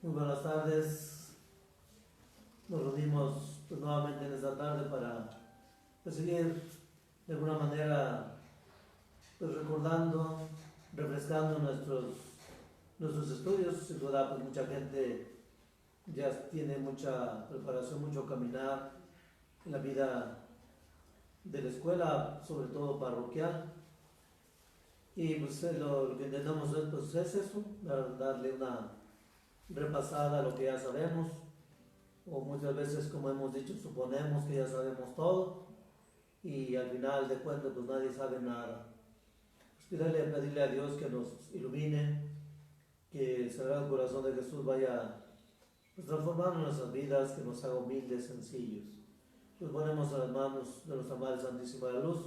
Muy buenas tardes. Nos reunimos pues, nuevamente en esta tarde para pues, seguir de alguna manera pues, recordando, refrescando nuestros estudios. Sin duda, pues mucha gente ya tiene mucha preparación, mucho caminar en la vida de la escuela, sobre todo parroquial. Y pues lo que intentamos pues, es eso, darle una repasada a lo que ya sabemos, o muchas veces, como hemos dicho, suponemos que ya sabemos todo y al final de cuentas pues nadie sabe nada. Pues pedirle a Dios que nos ilumine, que el Sagrado Corazón de Jesús vaya pues, transformando nuestras vidas, que nos haga humildes, sencillos. Pues ponemos a las manos de nuestra Madre Santísima de la Luz,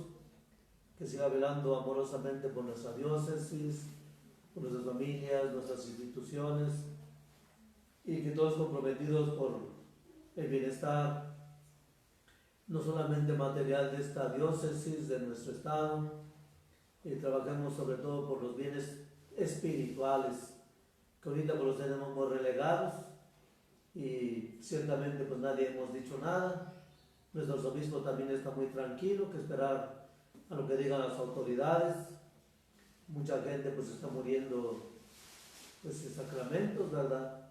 que siga velando amorosamente por nuestra diócesis, por nuestras familias, nuestras instituciones, y que todos comprometidos por el bienestar no solamente material de esta diócesis, de nuestro estado, y trabajemos sobre todo por los bienes espirituales, que ahorita pues los tenemos muy relegados y ciertamente pues nadie hemos dicho nada. Nuestro arzobispo también está muy tranquilo, que esperar a lo que digan las autoridades. Mucha gente pues está muriendo pues en sacramentos, ¿verdad?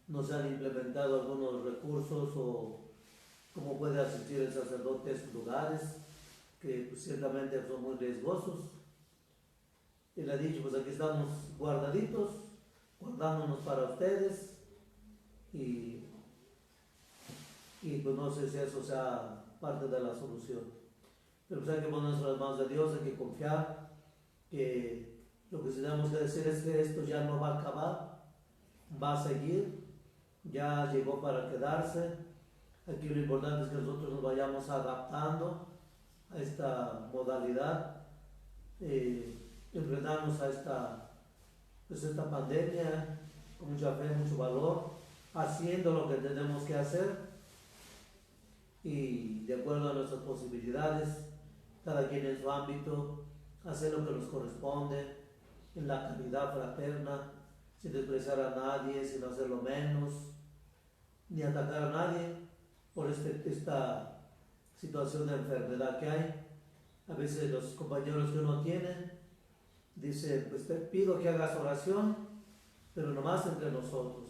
No se han implementado algunos recursos o cómo puede asistir el sacerdote a estos lugares que pues, ciertamente son muy riesgosos. Y le ha dicho, pues aquí estamos guardaditos, guardándonos para ustedes y pues no sé si eso sea parte de la solución. Pero pues hay que poner en las manos de Dios, hay que confiar que lo que tenemos que decir es que esto ya no va a acabar, va a seguir, ya llegó para quedarse. Aquí lo importante es que nosotros nos vayamos adaptando a esta modalidad, enfrentarnos a esta pandemia con mucha fe, mucho valor, haciendo lo que tenemos que hacer y de acuerdo a nuestras posibilidades, cada quien en su ámbito, hacer lo que nos corresponde en la caridad fraterna, sin despreciar a nadie, sin hacerlo menos, ni atacar a nadie por esta situación de enfermedad que hay. A veces los compañeros que uno tiene dicen, pues te pido que hagas oración, pero nomás entre nosotros,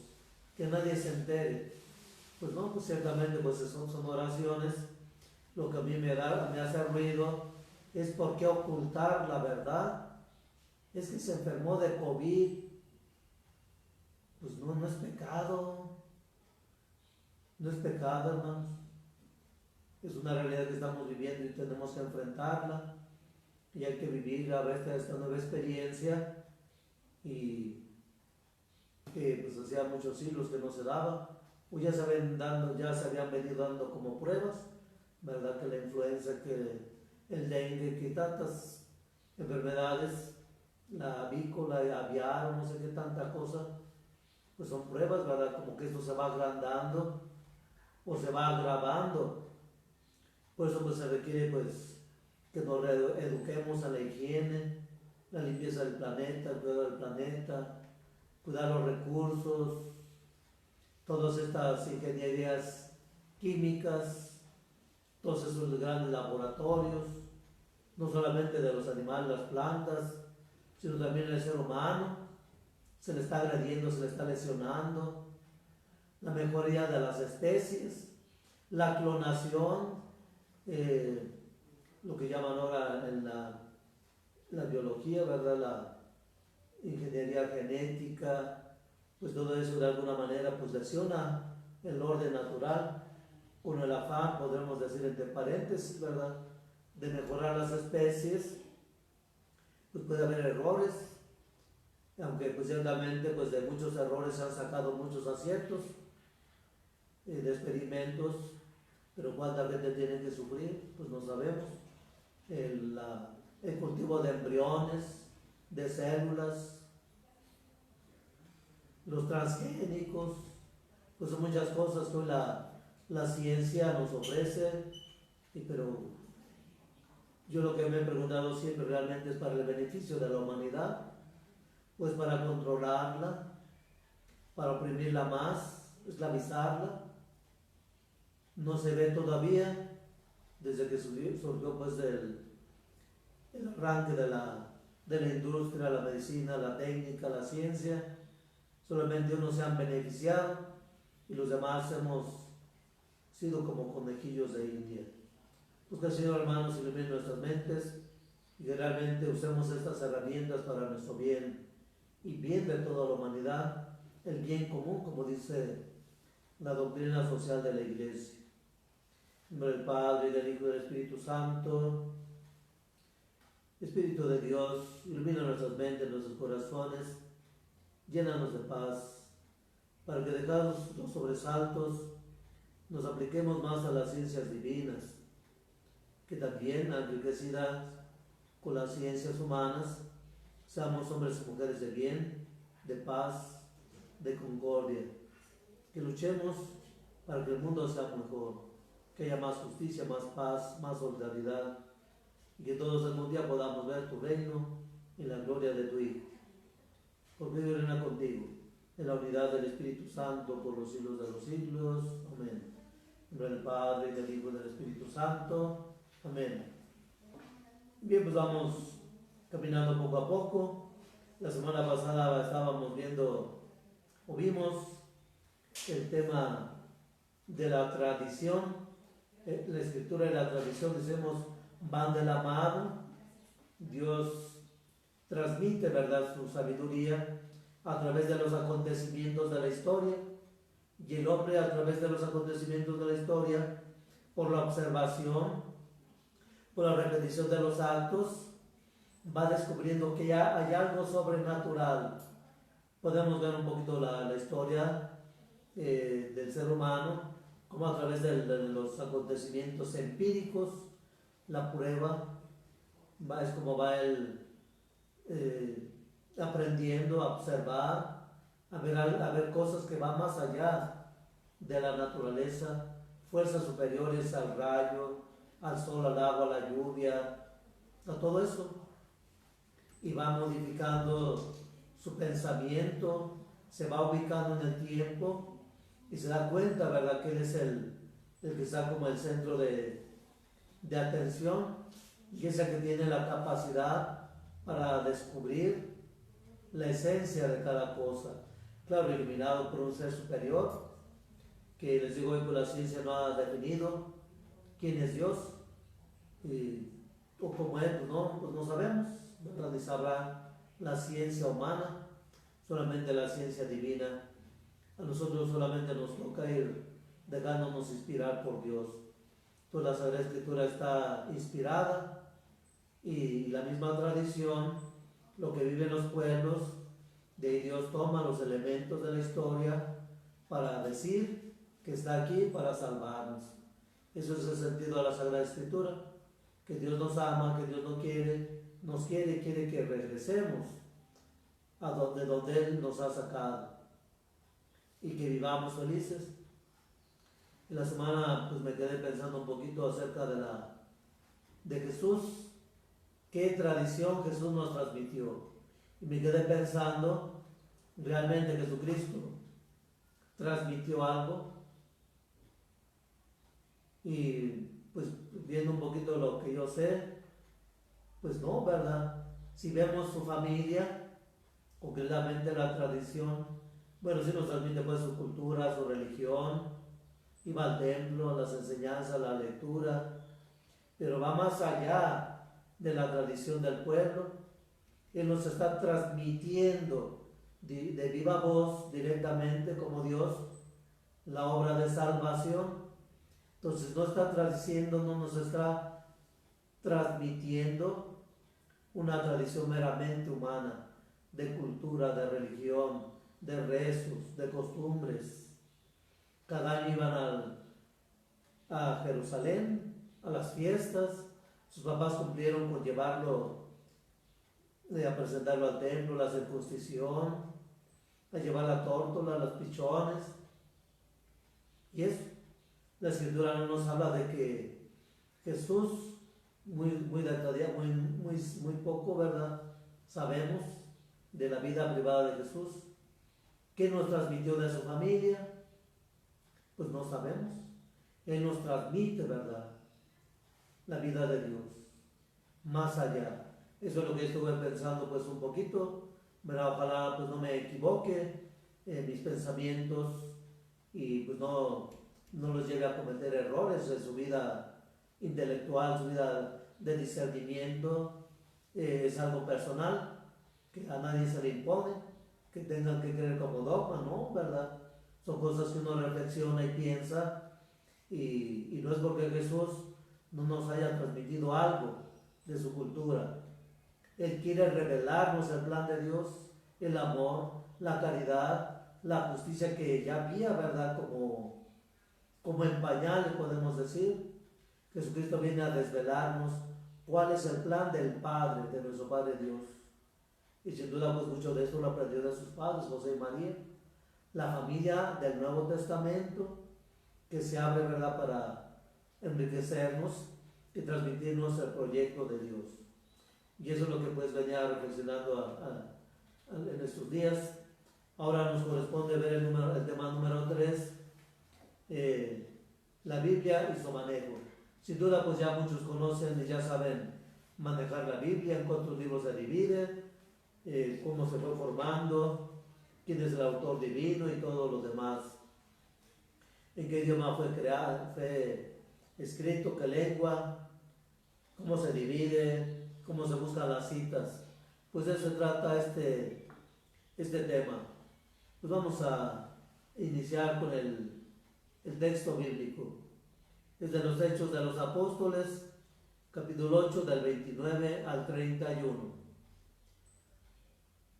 que nadie se entere. Pues no, pues ciertamente pues son oraciones. Lo que a mí me hace ruido es por qué ocultar la verdad. Es que se enfermó de COVID. Pues no es pecado. No es pecado, hermanos. Es una realidad que estamos viviendo y tenemos que enfrentarla. Y hay que vivir a ver esta nueva experiencia. Y que pues hacía muchos siglos que no se daba. Pues ya se habían venido dando como pruebas, ¿verdad? Que la influenza, que el dengue, que tantas enfermedades, la avícola, aviar, no sé qué tanta cosa, pues son pruebas, ¿verdad? Como que esto se va agrandando o se va agravando. Por eso pues se requiere pues que nos eduquemos a la higiene, la limpieza del planeta, el cuidado del planeta, cuidar los recursos, todas estas ingenierías químicas, todos esos grandes laboratorios, no solamente de los animales, las plantas, sino también el ser humano, se le está agrediendo, se le está lesionando, la mejoría de las especies, la clonación, lo que llaman ahora en la biología, ¿verdad? La ingeniería genética, pues todo eso de alguna manera pues lesiona el orden natural, con el afán, podremos decir entre paréntesis, ¿verdad?, de mejorar las especies. Pues puede haber errores, aunque pues ciertamente pues de muchos errores se han sacado muchos aciertos de experimentos, pero cuánta gente tiene que sufrir, pues no sabemos. El cultivo de embriones, de células, los transgénicos, pues son muchas cosas que hoy la ciencia nos ofrece, pero yo lo que me he preguntado siempre realmente es para el beneficio de la humanidad, pues para controlarla, para oprimirla más, esclavizarla. No se ve todavía, desde que surgió pues el arranque de la industria, la medicina, la técnica, la ciencia. Solamente unos se han beneficiado y los demás hemos sido como conejillos de India. Pues que el Señor, hermanos, ilumine nuestras mentes y que realmente usemos estas herramientas para nuestro bien y bien de toda la humanidad, el bien común, como dice la doctrina social de la Iglesia. En nombre del Padre, y del Hijo y del Espíritu Santo. Espíritu de Dios, ilumina nuestras mentes, nuestros corazones, llénanos de paz, para que dejados los sobresaltos, nos apliquemos más a las ciencias divinas, que también enriquecidas con las ciencias humanas, seamos hombres y mujeres de bien, de paz, de concordia, que luchemos para que el mundo sea mejor, que haya más justicia, más paz, más solidaridad, y que todos algún día podamos ver tu reino en la gloria de tu Hijo. Porque Dios reina contigo, en la unidad del Espíritu Santo, por los siglos de los siglos. Amén. En nombre del Padre, y del Hijo y del Espíritu Santo. Amén. Bien, pues vamos caminando poco a poco. La semana pasada estábamos vimos el tema de la tradición. La escritura y la tradición, decimos, van de la mano. Dios transmite, ¿verdad?, su sabiduría a través de los acontecimientos de la historia, y el hombre, a través de los acontecimientos de la historia, por la observación, por la repetición de los actos, va descubriendo que ya hay algo sobrenatural. Podemos ver un poquito la historia del ser humano, como a través de los acontecimientos empíricos, la prueba, es como va él aprendiendo a observar, a ver cosas que van más allá de la naturaleza, fuerzas superiores al rayo, al sol, al agua, a la lluvia, a todo eso, y va modificando su pensamiento, se va ubicando en el tiempo y se da cuenta, ¿verdad?, que él es el que está como el centro de atención, y es el que tiene la capacidad para descubrir la esencia de cada cosa. Claro, iluminado por un ser superior, que les digo hoy que la ciencia no ha definido quién es Dios, o cómo es, pues no sabemos, ¿verdad? Ni sabrá la ciencia humana, solamente la ciencia divina. A nosotros solamente nos toca ir dejándonos inspirar por Dios. Toda la Sagrada Escritura está inspirada, y la misma tradición, lo que viven los pueblos, de Dios toma los elementos de la historia para decir que está aquí para salvarnos. Eso es el sentido de la Sagrada Escritura, que Dios nos ama, que Dios nos quiere y quiere que regresemos a donde Él nos ha sacado y que vivamos felices. En la semana pues me quedé pensando un poquito acerca de Jesús, qué tradición Jesús nos transmitió, y me quedé pensando, ¿realmente Jesucristo transmitió algo? Y pues viendo un poquito lo que yo sé, pues no, ¿verdad? Si vemos su familia, concretamente la tradición, bueno, sí nos transmite pues su cultura, su religión, iba al templo, las enseñanzas, la lectura, pero va más allá de la tradición del pueblo. Él nos está transmitiendo de viva voz, directamente como Dios, la obra de salvación. Entonces no nos está transmitiendo una tradición meramente humana, de cultura, de religión, de rezos, de costumbres. Cada año iban a Jerusalén, a las fiestas. Sus papás cumplieron con llevarlo, a presentarlo al templo, la circuncisión, a llevar la tórtola, los pichones. Y eso, la Escritura no nos habla de que Jesús, muy poco, ¿verdad?, sabemos de la vida privada de Jesús, ¿Qué nos transmitió de su familia? Pues no sabemos. Él nos transmite, ¿verdad?, la vida de Dios, más allá. Eso es lo que estuve pensando pues un poquito, ¿verdad? Ojalá pues no me equivoque en mis pensamientos y pues no los llegue a cometer errores en su vida intelectual, su vida de discernimiento. Es algo personal, que a nadie se le impone, que tengan que creer como dogma, ¿no? ¿Verdad? Son cosas que uno reflexiona y piensa, y no es porque Jesús no nos haya transmitido algo de su cultura. Él quiere revelarnos el plan de Dios, el amor, la caridad, la justicia que ya había, ¿verdad? Como en pañales, podemos decir. Jesucristo viene a desvelarnos cuál es el plan del Padre, de nuestro Padre Dios. Y sin duda, pues mucho de esto lo aprendió de sus padres, José y María. La familia del Nuevo Testamento, que se abre, ¿verdad?, para enriquecernos y transmitirnos el proyecto de Dios. Y eso es lo que pues venía reflexionando en estos días. Ahora nos corresponde ver el tema número 3, la Biblia y su manejo. Sin duda pues ya muchos conocen y ya saben manejar la Biblia, en cuántos libros se divide, cómo se fue formando, quién es el autor divino y todo lo demás, en qué idioma fue creado, fue escrito, qué lengua, cómo se divide, cómo se buscan las citas. Pues de eso se trata este tema. Pues vamos a iniciar con el texto bíblico. Es de los Hechos de los Apóstoles, capítulo 8, del 29 al 31.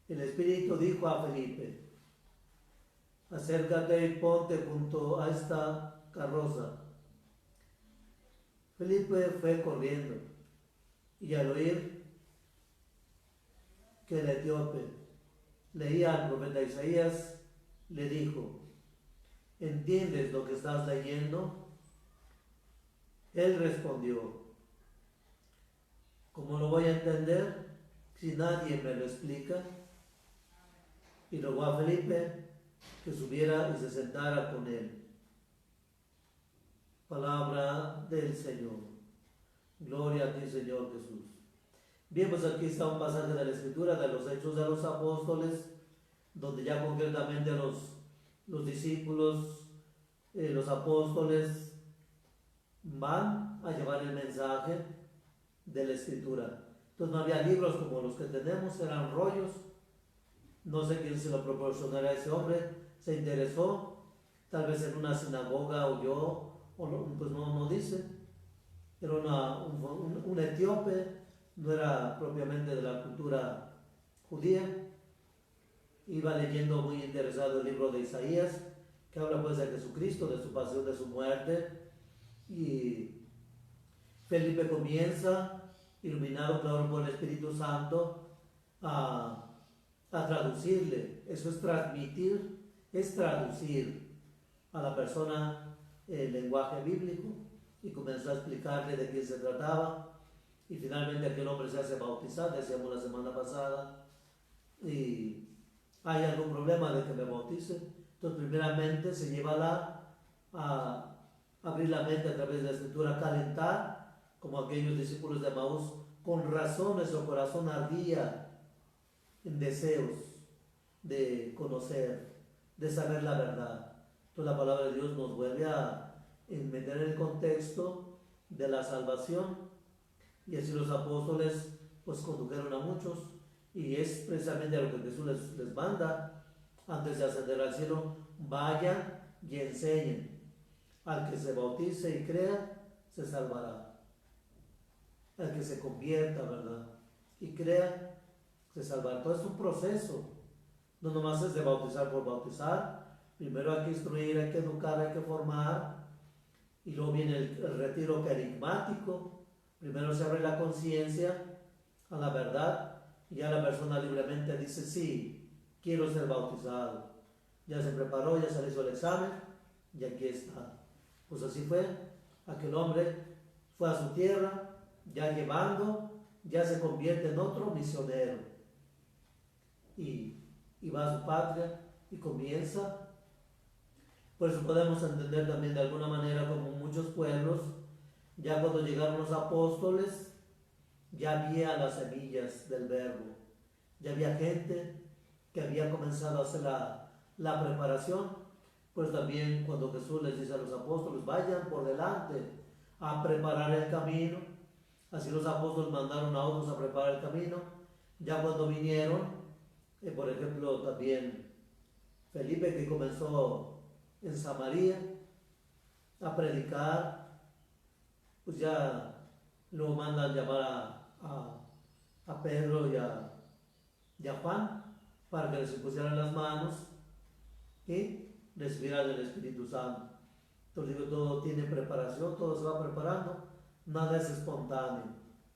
El Espíritu dijo a Felipe: acércate y ponte junto a esta carroza. Felipe fue corriendo, y al oír que el etíope leía al profeta Isaías, le dijo: ¿entiendes lo que estás leyendo? Él respondió: ¿cómo lo voy a entender si nadie me lo explica? Y rogó a Felipe que subiera y se sentara con él. Palabra del Señor. Gloria a ti, Señor Jesús. Bien, pues aquí está un pasaje de la Escritura de los Hechos de los Apóstoles, donde ya concretamente los discípulos, los apóstoles, van a llevar el mensaje de la Escritura. Entonces no había libros como los que tenemos, eran rollos. No sé quién se lo proporcionara a ese hombre, se interesó, tal vez en una sinagoga oyó, o no, pues no dice. Era un etíope, no era propiamente de la cultura judía. Iba leyendo muy interesado el libro de Isaías, que habla pues de Jesucristo, de su pasión, de su muerte. Y Felipe comienza, iluminado claro por el Espíritu Santo, a traducirle. Eso es transmitir, es traducir a la persona el lenguaje bíblico, y comenzó a explicarle de quién se trataba. Y finalmente aquel hombre se hace bautizar, decíamos la semana pasada, y hay algún problema de que me bautice. Entonces primeramente se lleva a abrir la mente a través de la Escritura, calentar, como aquellos discípulos de Maús. Con razón nuestro corazón ardía en deseos de conocer, de saber la verdad. Entonces la palabra de Dios nos vuelve a meter en el contexto de la salvación, y así los apóstoles pues condujeron a muchos, y es precisamente a lo que Jesús les manda antes de ascender al cielo: vayan y enseñen. Al que se bautice y crea, se salvará. Al que se convierta, ¿verdad?, y crea, se salvará. Todo es un proceso. No nomás es de bautizar por bautizar. Primero hay que instruir, hay que educar, hay que formar. Y luego viene el retiro carismático. Primero se abre la conciencia a la verdad, y ya la persona libremente dice: sí, quiero ser bautizado. Ya se preparó, ya se le hizo el examen, y aquí está. Pues así fue. Aquel hombre fue a su tierra, ya llevando, ya se convierte en otro misionero. Y va a su patria, y comienza. Por eso podemos entender también de alguna manera como muchos pueblos, ya cuando llegaron los apóstoles, ya había las semillas del verbo, ya había gente que había comenzado a hacer la preparación. Pues también cuando Jesús les dice a los apóstoles, vayan por delante a preparar el camino, así los apóstoles mandaron a otros a preparar el camino. Ya cuando vinieron, por ejemplo también Felipe, que comenzó en Samaria a predicar, pues ya lo mandan llamar a Pedro y a Juan para que les impusieran las manos y recibirán el Espíritu Santo. Entonces digo, todo tiene preparación, todo se va preparando, nada es espontáneo,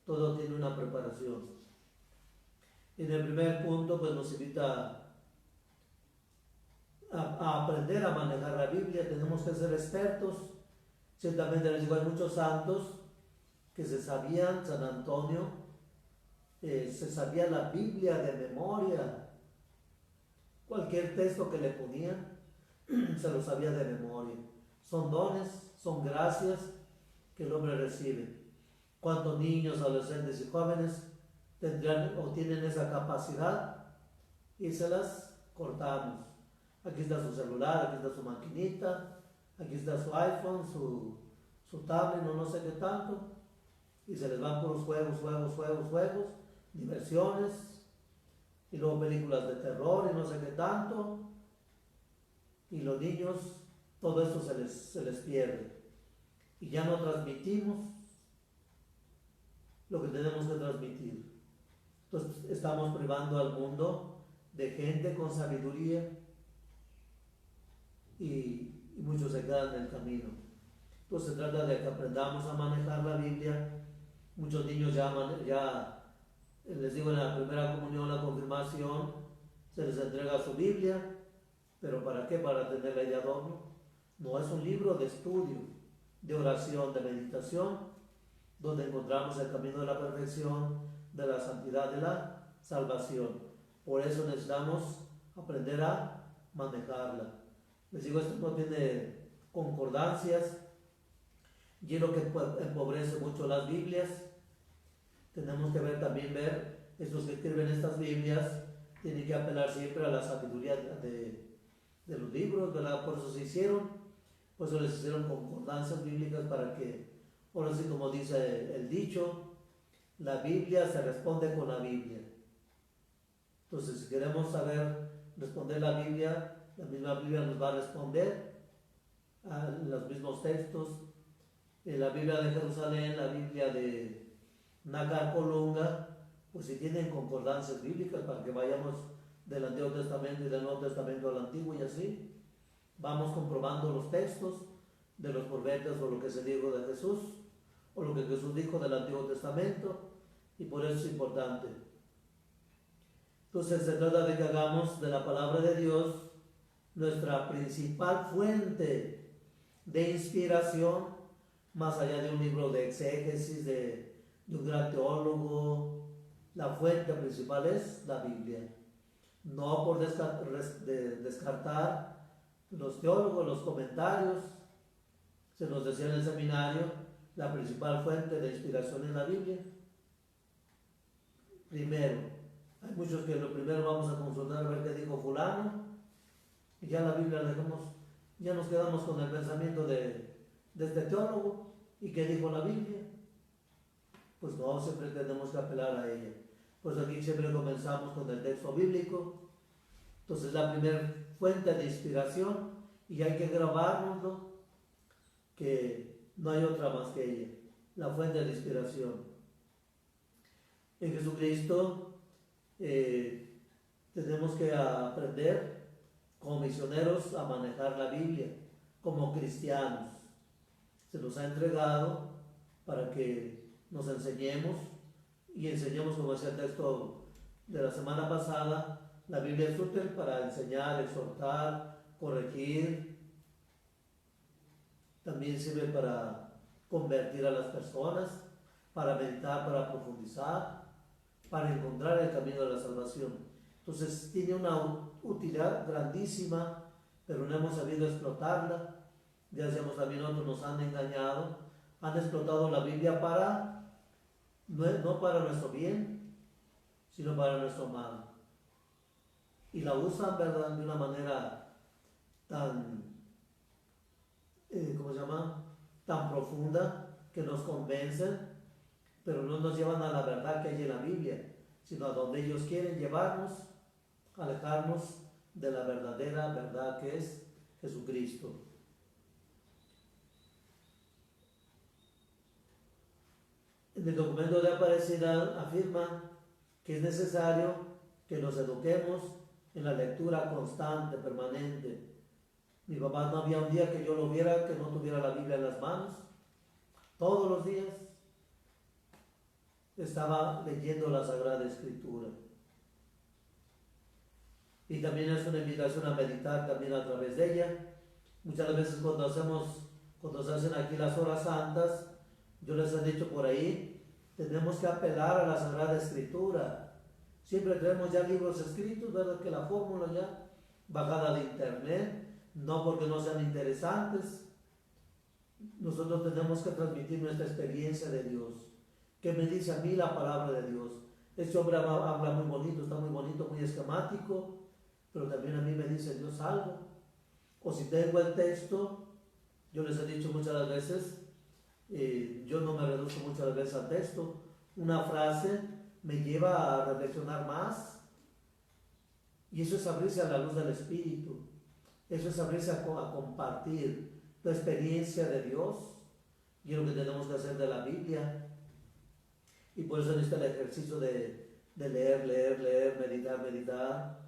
todo tiene una preparación. En el primer punto pues nos invita a aprender a manejar la Biblia. Tenemos que ser expertos. Ciertamente les digo, hay muchos santos que se sabían, San Antonio, se sabía la Biblia de memoria. Cualquier texto que le ponían, se lo sabía de memoria. Son dones, son gracias que el hombre recibe. ¿Cuántos niños, adolescentes y jóvenes tendrán o tienen esa capacidad y se las cortamos? Aquí está su celular, aquí está su maquinita, aquí está su iPhone, su tablet, no sé qué tanto, y se les van puros juegos, diversiones, y luego películas de terror y no sé qué tanto, y los niños, todo esto se les pierde, y ya no transmitimos lo que tenemos que transmitir. Entonces estamos privando al mundo de gente con sabiduría, y muchos se quedan en el camino. Entonces se trata de que aprendamos a manejar la Biblia. Muchos niños ya les digo, en la primera comunión, la confirmación, se les entrega su Biblia, pero ¿para qué? Para tenerla ahí de adorno. No, es un libro de estudio, de oración, de meditación, donde encontramos el camino de la perfección, de la santidad, de la salvación. Por eso necesitamos aprender a manejarla. Les digo, esto no tiene concordancias, y es lo que empobrece mucho las Biblias. Tenemos que ver, estos que escriben estas Biblias, tienen que apelar siempre a la sabiduría de los libros, ¿verdad? Por eso se hicieron, por eso les hicieron concordancias bíblicas para que, ahora sí como dice el dicho, la Biblia se responde con la Biblia. Entonces, si queremos saber responder la Biblia, la misma Biblia nos va a responder a los mismos textos. La Biblia de Jerusalén, la Biblia de Nácar Colunga, pues si tienen concordancias bíblicas para que vayamos del Antiguo Testamento y del Nuevo Testamento al Antiguo, y así vamos comprobando los textos de los profetas o lo que se dijo de Jesús o lo que Jesús dijo del Antiguo Testamento, y por eso es importante. Entonces se trata de que hagamos de la palabra de Dios nuestra principal fuente de inspiración, más allá de un libro de exégesis, de un gran teólogo. La fuente principal es la Biblia. No por descartar los teólogos, los comentarios. Se nos decía en el seminario, la principal fuente de inspiración es la Biblia. Primero, hay muchos que lo primero vamos a consultar a ver qué dijo fulano, y ya la Biblia la dejamos, ya nos quedamos con el pensamiento de este teólogo, y qué dijo la Biblia. Pues no, siempre tenemos que apelar a ella. Pues aquí siempre comenzamos con el texto bíblico. Entonces la primera fuente de inspiración, y hay que grabárnoslo, que no hay otra más que ella, la fuente de inspiración. En Jesucristo tenemos que aprender como misioneros a manejar la Biblia, como cristianos. Se nos ha entregado para que nos enseñemos y enseñemos, como decía el texto de la semana pasada, la Biblia es útil para enseñar, exhortar, corregir. También sirve para convertir a las personas, para meditar, para profundizar, para encontrar el camino de la salvación. Entonces tiene una utilidad grandísima, pero no hemos sabido explotarla. Ya decíamos también, otros nos han engañado, han explotado la Biblia para, no para nuestro bien, sino para nuestro mal. Y la usan, ¿verdad?, de una manera tan, ¿cómo se llama?, tan profunda, que nos convencen, pero no nos llevan a la verdad que hay en la Biblia, sino a donde ellos quieren llevarnos, alejarnos de la verdadera verdad que es Jesucristo. En el documento de Aparecida afirma que es necesario que nos eduquemos en la lectura constante, permanente. Mi papá no había un día que yo lo viera que no tuviera la Biblia en las manos. Todos los días estaba leyendo la Sagrada Escritura. Y también es una invitación a meditar también a través de ella. Muchas veces cuando se hacen aquí las horas santas, yo les he dicho por ahí, tenemos que apelar a la Sagrada Escritura. Siempre tenemos ya libros escritos, ¿verdad?, que la fórmula ya bajada de internet, no porque no sean interesantes. Nosotros tenemos que transmitir nuestra experiencia de Dios. ¿Qué me dice a mí la palabra de Dios? Este hombre habla muy bonito, está muy bonito, muy esquemático, pero también a mí me dice Dios algo. O si tengo el texto, yo les he dicho muchas veces, yo no me reduzco muchas veces al texto. Una frase me lleva a reflexionar más, y eso es abrirse a la luz del Espíritu. Eso es abrirse a compartir la experiencia de Dios, y es lo que tenemos que hacer de la Biblia. Y por eso necesita el ejercicio de leer, meditar.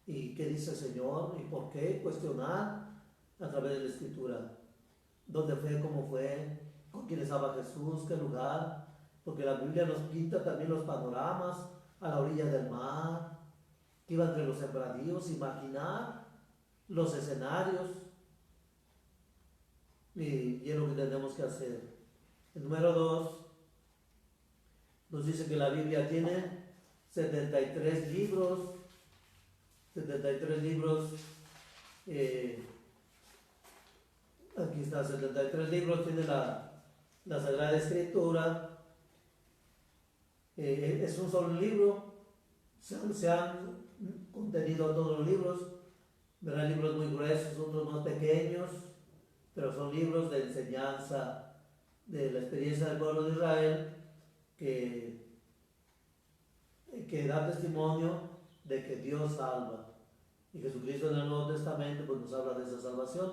¿Y qué dice el Señor? ¿Y por qué? Cuestionar a través de la Escritura. ¿Dónde fue? ¿Cómo fue? ¿Con quién estaba Jesús? ¿Qué lugar? Porque la Biblia nos pinta también los panoramas a la orilla del mar, que iba entre los sembradíos, imaginar los escenarios. Y es lo que tenemos que hacer. El número 2 nos dice que la Biblia tiene 73 libros. 73 libros. Aquí está, 73 libros tiene la Sagrada Escritura. Es un solo libro. Se han contenido todos los libros. Verán libros muy gruesos, otros más pequeños, pero son libros de enseñanza de la experiencia del pueblo de Israel que da testimonio de que Dios salva. Y Jesucristo en el Nuevo Testamento pues nos habla de esa salvación.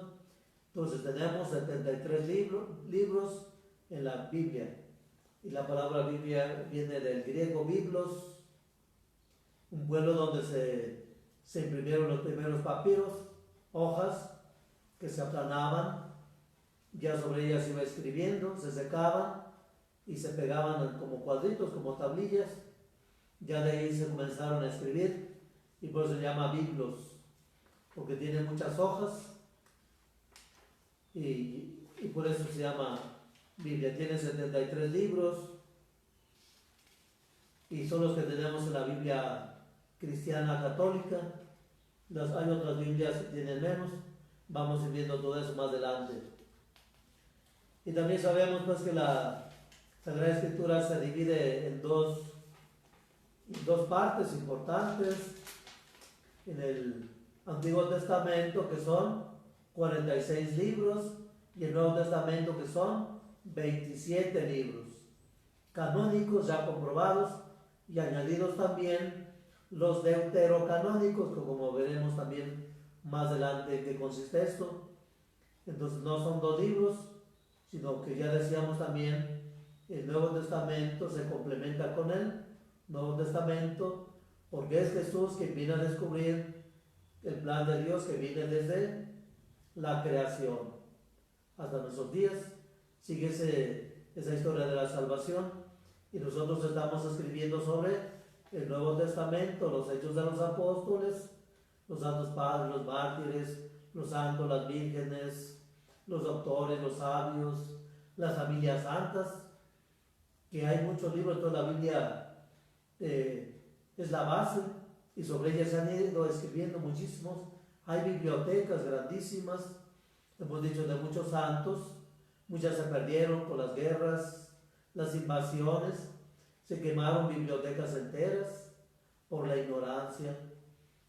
Entonces tenemos 73 libros en la Biblia. Y la palabra Biblia viene del griego biblos, un pueblo donde se imprimieron los primeros papiros, hojas que se aplanaban, ya sobre ellas se iba escribiendo, se secaban y se pegaban como cuadritos, como tablillas. Ya de ahí se comenzaron a escribir, y por eso se llama biblos, porque tiene muchas hojas, y por eso se llama Biblia. Tiene 73 libros, y son los que tenemos en la Biblia cristiana católica. Hay otras Biblias que tienen menos. Vamos a ir viendo todo eso más adelante. Y también sabemos pues que la Sagrada Escritura se divide en dos partes importantes. En el Antiguo Testamento, que son 46 libros, y el Nuevo Testamento, que son 27 libros canónicos ya comprobados, y añadidos también los deuterocanónicos, que como veremos también más adelante en qué consiste esto. Entonces no son 2 libros, sino que ya decíamos también, el Nuevo Testamento se complementa con el Nuevo Testamento, porque es Jesús quien viene a descubrir el plan de Dios que viene desde la creación hasta nuestros días. Sigue esa historia de la salvación, y nosotros estamos escribiendo sobre el Nuevo Testamento, los hechos de los apóstoles, los santos padres, los mártires, los santos, las vírgenes, los doctores, los sabios, las familias santas, que hay muchos libros. Toda la Biblia es la base, y sobre ellas se han ido escribiendo muchísimos. Hay bibliotecas grandísimas, hemos dicho, de muchos santos. Muchas se perdieron por las guerras, las invasiones, se quemaron bibliotecas enteras por la ignorancia,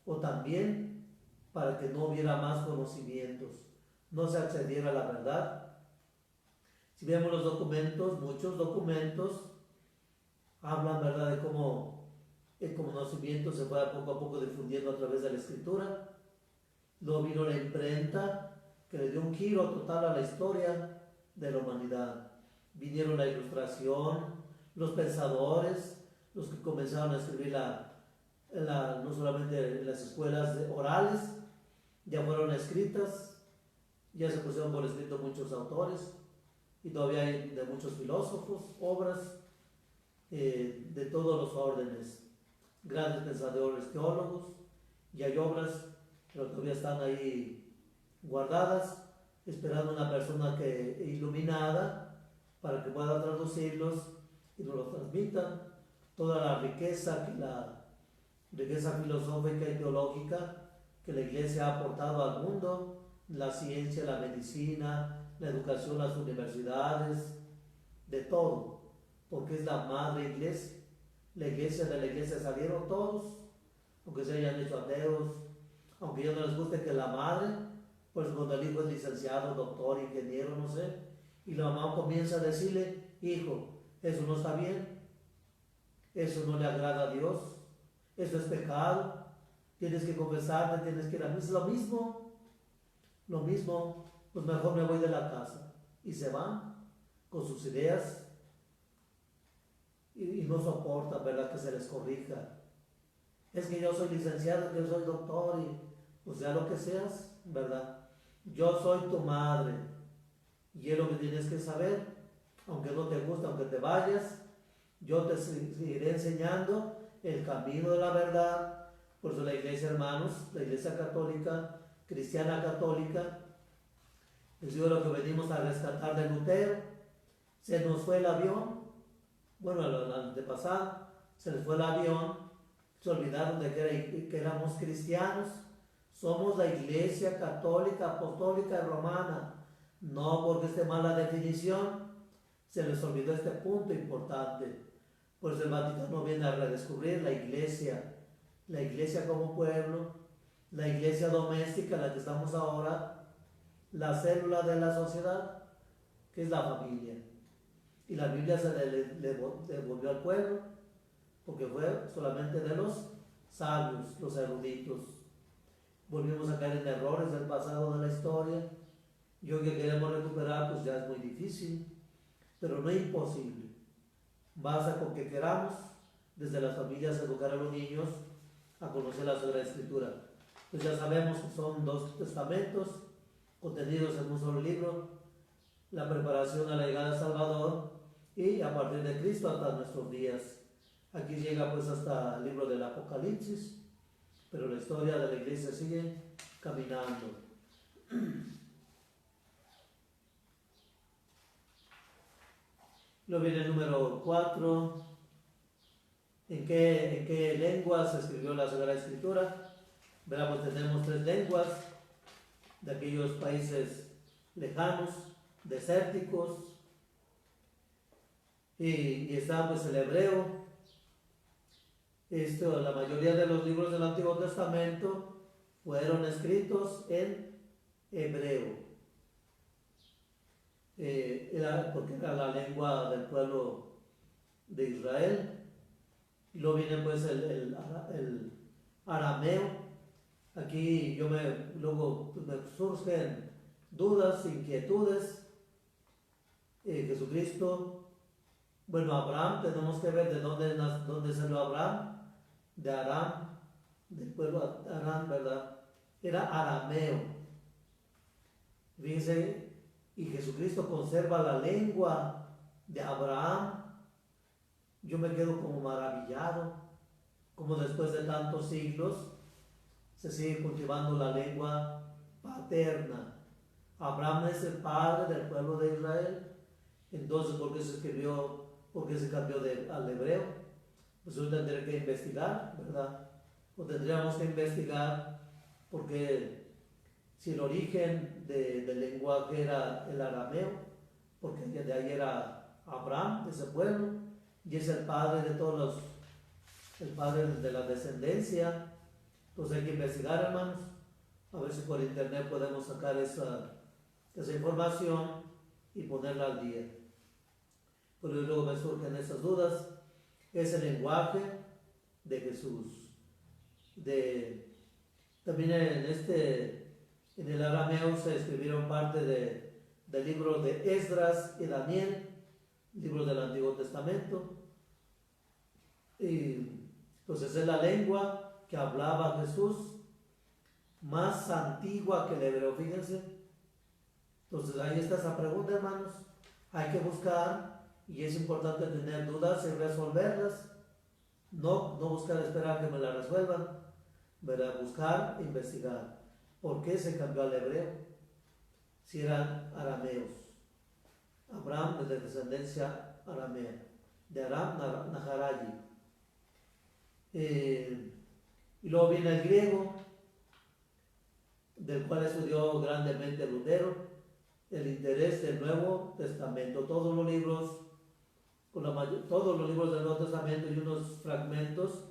o también para que no hubiera más conocimientos, no se accediera a la verdad. Si vemos los documentos, muchos documentos hablan, ¿verdad?, de cómo el conocimiento se fue poco a poco difundiendo a través de la escritura. Luego vino la imprenta, que le dio un giro total a la historia de la humanidad. Vinieron la ilustración, los pensadores, los que comenzaron a escribir no solamente en las escuelas orales, ya fueron escritas, ya se pusieron por escrito muchos autores, y todavía hay de muchos filósofos, obras de todos los órdenes, grandes pensadores, teólogos, y hay obras que todavía están ahí guardadas, esperando una persona iluminada para que pueda traducirlos y nos los transmitan. Toda la riqueza filosófica y teológica que la Iglesia ha aportado al mundo, la ciencia, la medicina, la educación, las universidades, de todo, porque es la madre Iglesia. De la Iglesia salieron todos, aunque se hayan hecho ateos, aunque ya no les guste que la madre, pues cuando el hijo es licenciado, doctor, ingeniero, no sé, y la mamá comienza a decirle: hijo, eso no está bien, eso no le agrada a Dios, eso es pecado, tienes que confesarte, tienes que ir a misa. Lo mismo, pues mejor me voy de la casa. Y se van con sus ideas y no soportan, ¿verdad?, que se les corrija. Es que yo soy licenciado, que yo soy doctor, y pues sea lo que seas, ¿verdad? Yo soy tu madre, y es lo que tienes que saber, aunque no te guste, aunque te vayas, yo te seguiré enseñando el camino de la verdad. Por eso la Iglesia, hermanos, la Iglesia católica, cristiana católica, les digo lo que venimos a rescatar de Lutero. Se nos fue el avión, bueno, el antepasado, se les fue el avión, se olvidaron de que éramos cristianos. Somos la Iglesia católica, apostólica y romana. No porque esté mal la definición, se les olvidó este punto importante. Pues el Vaticano viene a redescubrir la Iglesia como pueblo, la Iglesia doméstica, la que estamos ahora, la célula de la sociedad, que es la familia. Y la Biblia se le devolvió al pueblo, porque fue solamente de los sabios, los eruditos. Volvimos a caer en errores del pasado de la historia, y hoy que queremos recuperar, pues ya es muy difícil, pero no es imposible. Basta con que queramos, desde las familias, educar a los niños a conocer la Sagrada Escritura. Pues ya sabemos que son 2 testamentos contenidos en un solo libro: la preparación a la llegada del Salvador, y a partir de Cristo hasta nuestros días. Aquí llega pues hasta el libro del Apocalipsis, pero la historia de la Iglesia sigue caminando. Luego viene el número 4. ¿En qué lenguas se escribió la Sagrada Escritura? Verá, pues tenemos 3 lenguas de aquellos países lejanos, desérticos, y está pues el hebreo. La mayoría de los libros del Antiguo Testamento fueron escritos en hebreo, porque era la lengua del pueblo de Israel. Y luego viene pues el arameo. Aquí luego me surgen dudas, inquietudes. Jesucristo, bueno, Abraham, tenemos que ver de dónde salió Abraham. De Aram, del pueblo Aram, ¿verdad? Era arameo. Fíjense, y Jesucristo conserva la lengua de Abraham. Yo me quedo como maravillado, como después de tantos siglos se sigue cultivando la lengua paterna. Abraham es el padre del pueblo de Israel. Entonces, ¿por qué se cambió al hebreo? Pues yo tendré que investigar, ¿verdad? o tendríamos que investigar, porque si el origen del lenguaje era el arameo, porque de ahí era Abraham, ese pueblo, y es el padre de todos los, el padre de la descendencia. Entonces hay que investigar, hermanos, a ver si por internet podemos sacar esa información y ponerla al día. Pero luego me surgen esas dudas. Es el lenguaje de Jesús. También en el arameo se escribieron parte del libro de Esdras y Daniel, libros del Antiguo Testamento. Y entonces es la lengua que hablaba Jesús, más antigua que el hebreo, fíjense. Entonces ahí está esa pregunta, hermanos. Hay que buscar, y es importante tener dudas y resolverlas. No buscar esperar que me la resuelvan, ¿verdad? Buscar e investigar. ¿Por qué se cambió al hebreo? Si eran arameos. Abraham es de descendencia aramea, de Aram Naharayi. Y luego viene el griego, del cual estudió grandemente Lutero, el interés del Nuevo Testamento. Todos los libros del Nuevo Testamento y unos fragmentos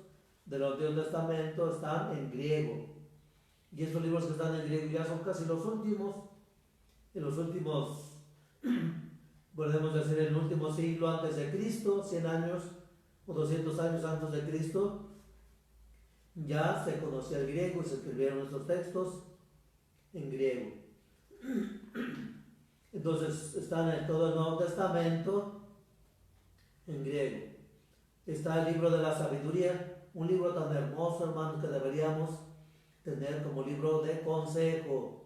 del Antiguo Testamento están en griego. Y estos libros que están en griego ya son casi los últimos, podemos decir, en el último siglo antes de Cristo, 100 años o 200 años antes de Cristo, ya se conocía el griego y se escribieron estos textos en griego. Entonces están en todo el Nuevo Testamento en griego. Está el libro de la sabiduría, un libro tan hermoso, hermanos, que deberíamos tener como libro de consejo,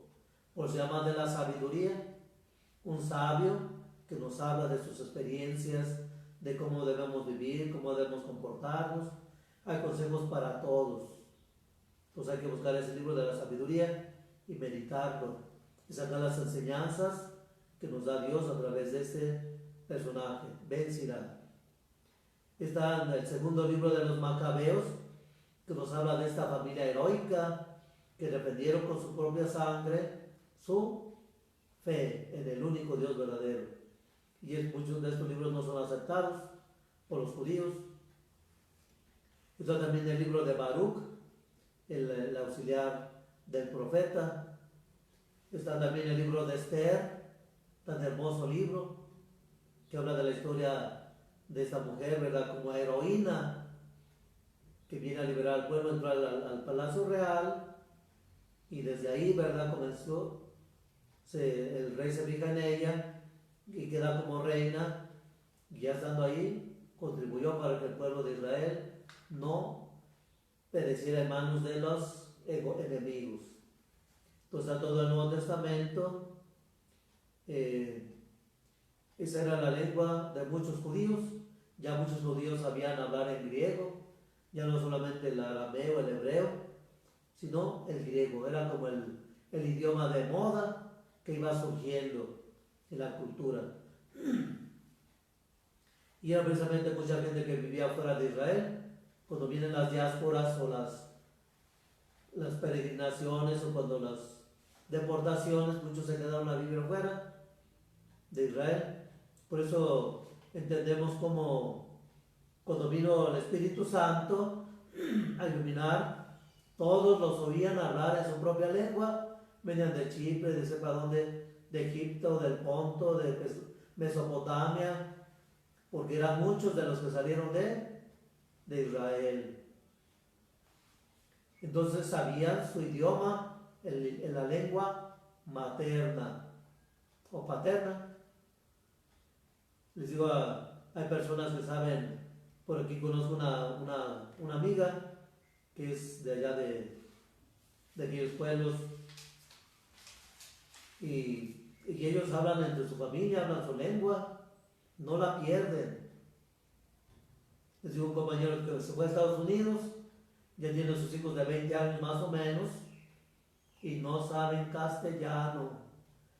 por se llama de la sabiduría, un sabio que nos habla de sus experiencias, de cómo debemos vivir, cómo debemos comportarnos. Hay consejos para todos. Entonces hay que buscar ese libro de la sabiduría y meditarlo y sacar las enseñanzas que nos da Dios a través de este personaje, Ben Sira. Está en el segundo libro de los Macabeos, que nos habla de esta familia heroica que defendieron con su propia sangre su fe en el único Dios verdadero. Y muchos de estos libros no son aceptados por los judíos. Está también el libro de Baruch, el auxiliar del profeta. Está también el libro de Esther, tan hermoso libro, que habla de la historia de esta mujer, ¿verdad? Como heroína, que viene a liberar al pueblo, entró al palacio real, y desde ahí, ¿verdad? Comenzó, el rey se fija en ella, y queda como reina, y ya estando ahí, contribuyó para que el pueblo de Israel no pereciera en manos de los enemigos. Entonces, a todo el Nuevo Testamento, esa era la lengua de muchos judíos. Ya muchos judíos sabían hablar en griego, ya no solamente el arameo, el hebreo, sino el griego. Era como el idioma de moda que iba surgiendo en la cultura. Y era precisamente mucha gente que vivía fuera de Israel. Cuando vienen las diásporas o las peregrinaciones o cuando las deportaciones, muchos se quedaron a vivir fuera de Israel. Por eso entendemos como cuando vino el Espíritu Santo a iluminar, todos los oían hablar en su propia lengua, venían de Chipre, de sepa dónde, de Egipto, del Ponto, de Mesopotamia, porque eran muchos de los que salieron de Israel. Entonces sabían su idioma en la lengua materna o paterna. Les digo, hay personas que saben, por aquí conozco una amiga que es de allá de aquellos pueblos, y ellos hablan entre su familia, hablan su lengua, no la pierden. Les digo, un compañero que se fue a Estados Unidos, ya tiene sus hijos de 20 años más o menos, y no saben castellano,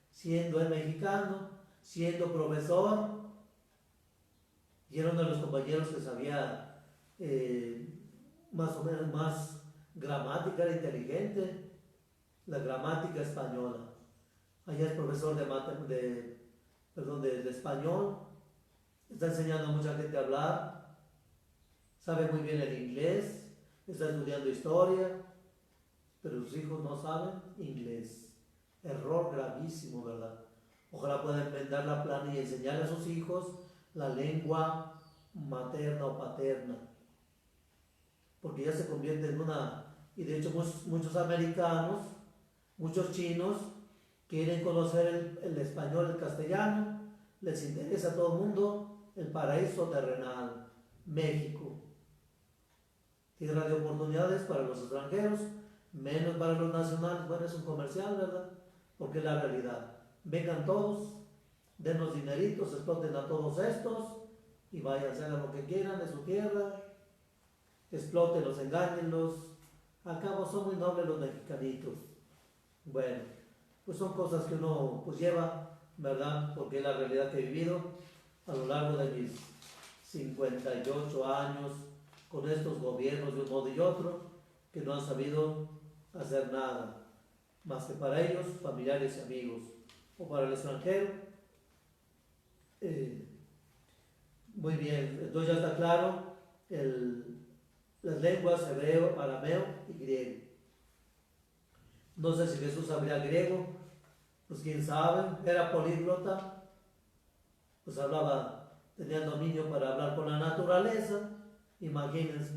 siendo el mexicano, siendo profesor, y era uno de los compañeros que sabía más o menos más gramática era inteligente, la gramática española. Allá es profesor de español, está enseñando a mucha gente a hablar, sabe muy bien el inglés, está estudiando historia, pero sus hijos no saben inglés. Error gravísimo, ¿verdad? Ojalá puedan inventar la plana y enseñarle a sus hijos la lengua materna o paterna, porque ya se convierte en una... Y de hecho muchos americanos, muchos chinos, quieren conocer el español, el castellano, les interesa a todo el mundo el paraíso terrenal, México. Tierra de oportunidades para los extranjeros, menos para los nacionales. Bueno, es un comercial, ¿verdad? Porque es la realidad. Vengan todos, denos dineritos, exploten a todos estos y vayan, hagan lo que quieran de su tierra, explótenlos, engáñenlos. Al cabo son muy nobles los mexicanitos. Bueno, pues son cosas que uno pues lleva, ¿verdad? Porque es la realidad que he vivido a lo largo de mis 58 años con estos gobiernos de un modo y otro que no han sabido hacer nada más que para ellos, familiares y amigos, o para el extranjero. Muy bien, entonces ya está claro las lenguas hebreo, arameo y griego. No sé si Jesús sabría griego, pues quién sabe, era políglota, pues tenía dominio para hablar con la naturaleza. Imagínense,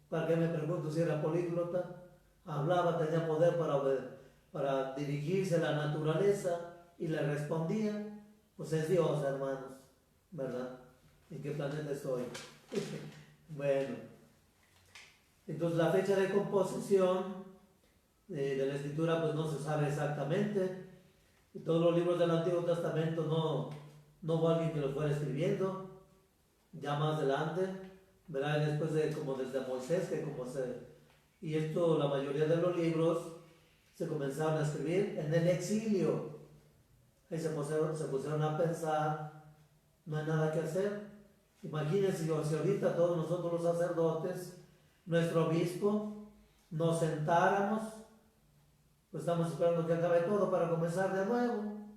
¿para qué me pregunto si era políglota? Hablaba, tenía poder para dirigirse a la naturaleza y le respondía. Pues es Dios, hermanos, ¿verdad? ¿En qué planeta estoy? Bueno, entonces la fecha de composición de la escritura pues no se sabe exactamente. Y todos los libros del Antiguo Testamento no hubo alguien que los fuera escribiendo. Ya más adelante, verá, después como desde Moisés, y esto, la mayoría de los libros se comenzaron a escribir en el exilio. Ahí se pusieron a pensar, no hay nada que hacer. Imagínense si ahorita todos nosotros los sacerdotes, nuestro obispo, nos sentáramos, pues estamos esperando que acabe todo para comenzar de nuevo.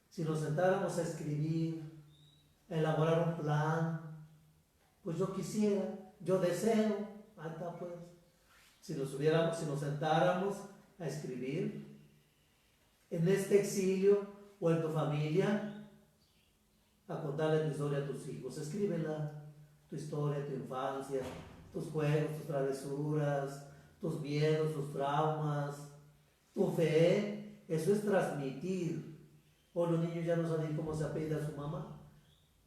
Si nos sentáramos a escribir, a elaborar un plan, pues yo quisiera, yo deseo, ahí está pues. Si nos sentáramos a escribir en este exilio o en tu familia, a contarle tu historia a tus hijos, escríbela, tu historia, tu infancia, tus juegos, tus travesuras, tus miedos, tus traumas, tu fe. Eso es transmitir. Hoy los niños ya no saben cómo se apellida su mamá.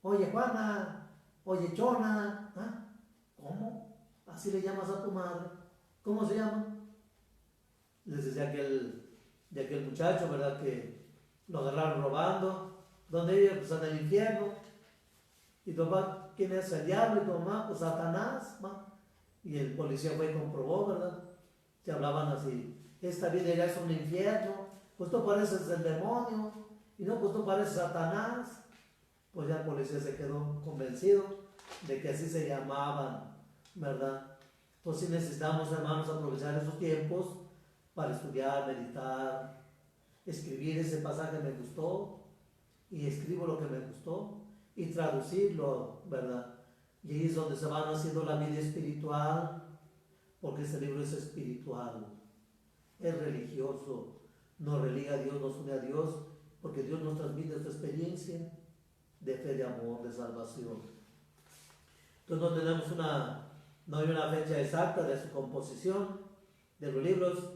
Oye Juana, oye Chona, ¿ah? ¿Cómo? Así le llamas a tu madre. ¿Cómo se llama? Les decía de aquel muchacho, ¿verdad? Que lo agarraron robando. ¿Dónde vive? Pues en el infierno. Y tu papá, ¿quién es? El diablo. Y tu mamá, pues Satanás. ¿Va? Y el policía fue y comprobó, ¿verdad? Se hablaban así. Esta vida ya es un infierno. Pues tú pareces el demonio. Y no, pues tú pareces Satanás. Pues ya el policía se quedó convencido de que así se llamaban, ¿verdad? Entonces sí necesitamos, hermanos, aprovechar esos tiempos para estudiar, meditar, escribir ese pasaje que me gustó y escribo lo que me gustó y traducirlo, ¿verdad? Y ahí es donde se van haciendo la vida espiritual, porque este libro es espiritual, es religioso, nos religa a Dios, nos une a Dios, porque Dios nos transmite esta experiencia de fe, de amor, de salvación. Entonces no hay una fecha exacta de su composición de los libros.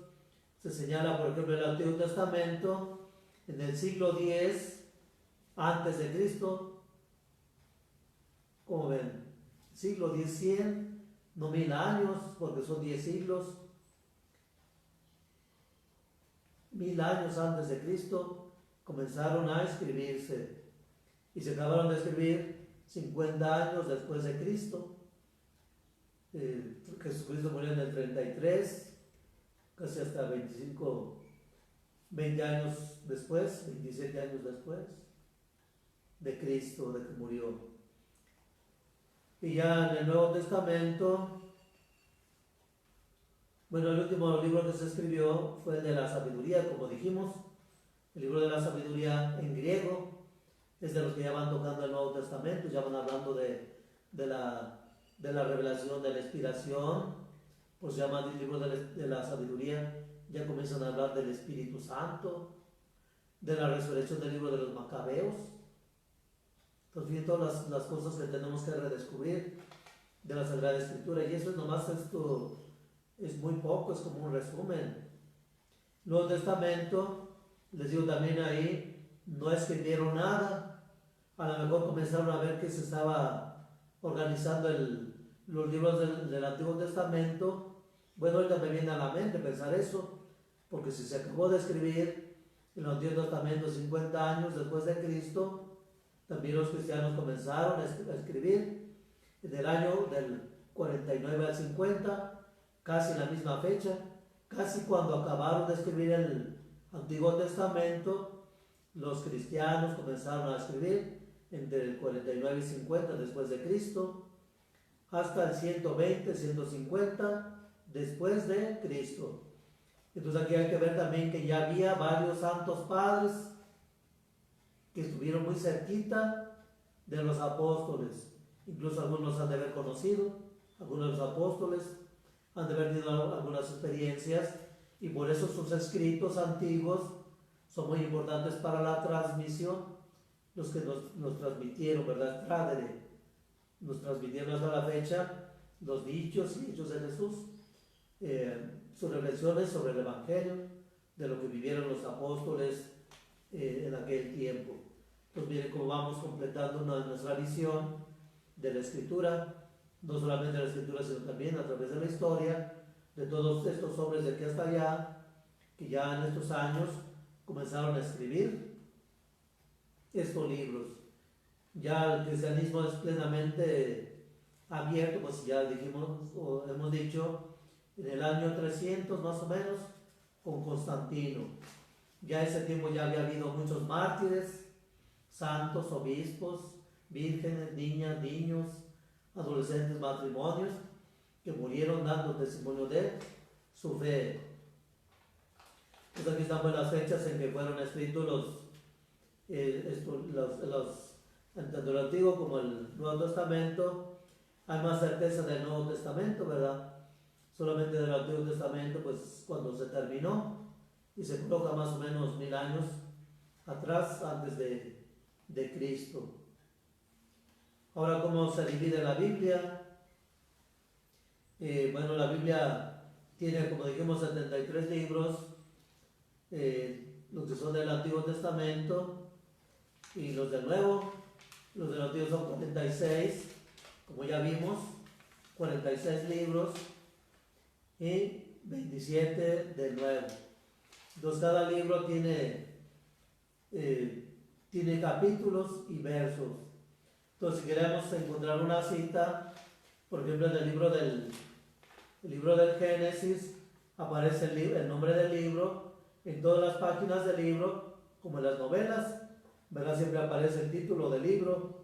Se señala, por ejemplo, el Antiguo Testamento en el siglo X antes de Cristo. Como ven, siglo X, 100, no 1000 años, porque son 10 siglos. 1000 años antes de Cristo comenzaron a escribirse y se acabaron de escribir 50 años después de Cristo. Jesucristo murió en el 33, casi hasta 20 años después, 27 años después de Cristo, de que murió. Y ya en el Nuevo Testamento, Bueno, el último libro que se escribió fue el de la sabiduría, como dijimos. El libro de la sabiduría en griego es de los que ya van tocando el Nuevo Testamento, ya van hablando de la revelación, de la inspiración, pues se llama el libro de la sabiduría, ya comienzan a hablar del Espíritu Santo, de la resurrección del libro de los Macabeos. Entonces, bien, todas las cosas que tenemos que redescubrir de la Sagrada Escritura, y eso es nomás, esto es muy poco, es como un resumen. Nuevo Testamento, les digo también ahí, no escribieron nada, a lo mejor comenzaron a ver que se estaba organizando los libros del Antiguo Testamento. Bueno, ahorita me viene a la mente pensar eso, porque si se acabó de escribir el Antiguo Testamento 50 años después de Cristo, también los cristianos comenzaron a escribir en el año del 49 al 50, casi en la misma fecha, casi cuando acabaron de escribir el Antiguo Testamento, los cristianos comenzaron a escribir entre el 49 y 50 después de Cristo, hasta el 120, 150 después de Cristo. Entonces aquí hay que ver también que ya había varios santos padres que estuvieron muy cerquita de los apóstoles. Incluso algunos han de haber conocido, algunos de los apóstoles han de haber tenido algunas experiencias, y por eso sus escritos antiguos son muy importantes para la transmisión, los que nos transmitieron, ¿verdad? Tradere, nos transmitieron hasta la fecha los dichos y hechos de Jesús, sus reflexiones sobre el Evangelio, de lo que vivieron los apóstoles en aquel tiempo. Pues miren cómo vamos completando nuestra visión de la Escritura, no solamente de la Escritura, sino también a través de la historia, de todos estos hombres de aquí hasta allá, que ya en estos años comenzaron a escribir estos libros. Ya el cristianismo es plenamente abierto, pues ya dijimos, o hemos dicho, en el año 300 más o menos, con Constantino. Ya ese tiempo ya había habido muchos mártires, santos, obispos, vírgenes, niñas, niños, adolescentes, matrimonios, que murieron dando testimonio de su fe. Pues aquí estamos las fechas en que fueron escritos tanto el Antiguo como el Nuevo Testamento. Hay más certeza del Nuevo Testamento, ¿verdad? Solamente del Antiguo Testamento, pues cuando se terminó, y se coloca más o menos 1000 años atrás, antes de Cristo. Ahora, ¿cómo se divide la Biblia? Bueno, la Biblia tiene, como dijimos, 73 libros, los que son del Antiguo Testamento, y los del Nuevo. Los del Antiguo son 46, como ya vimos, 46 libros, y 27 del Nuevo. Entonces cada libro tiene capítulos y versos. Entonces, si queremos encontrar una cita, por ejemplo, en el libro del Génesis, aparece el nombre del libro, en todas las páginas del libro, como en las novelas, ¿verdad? Siempre aparece el título del libro,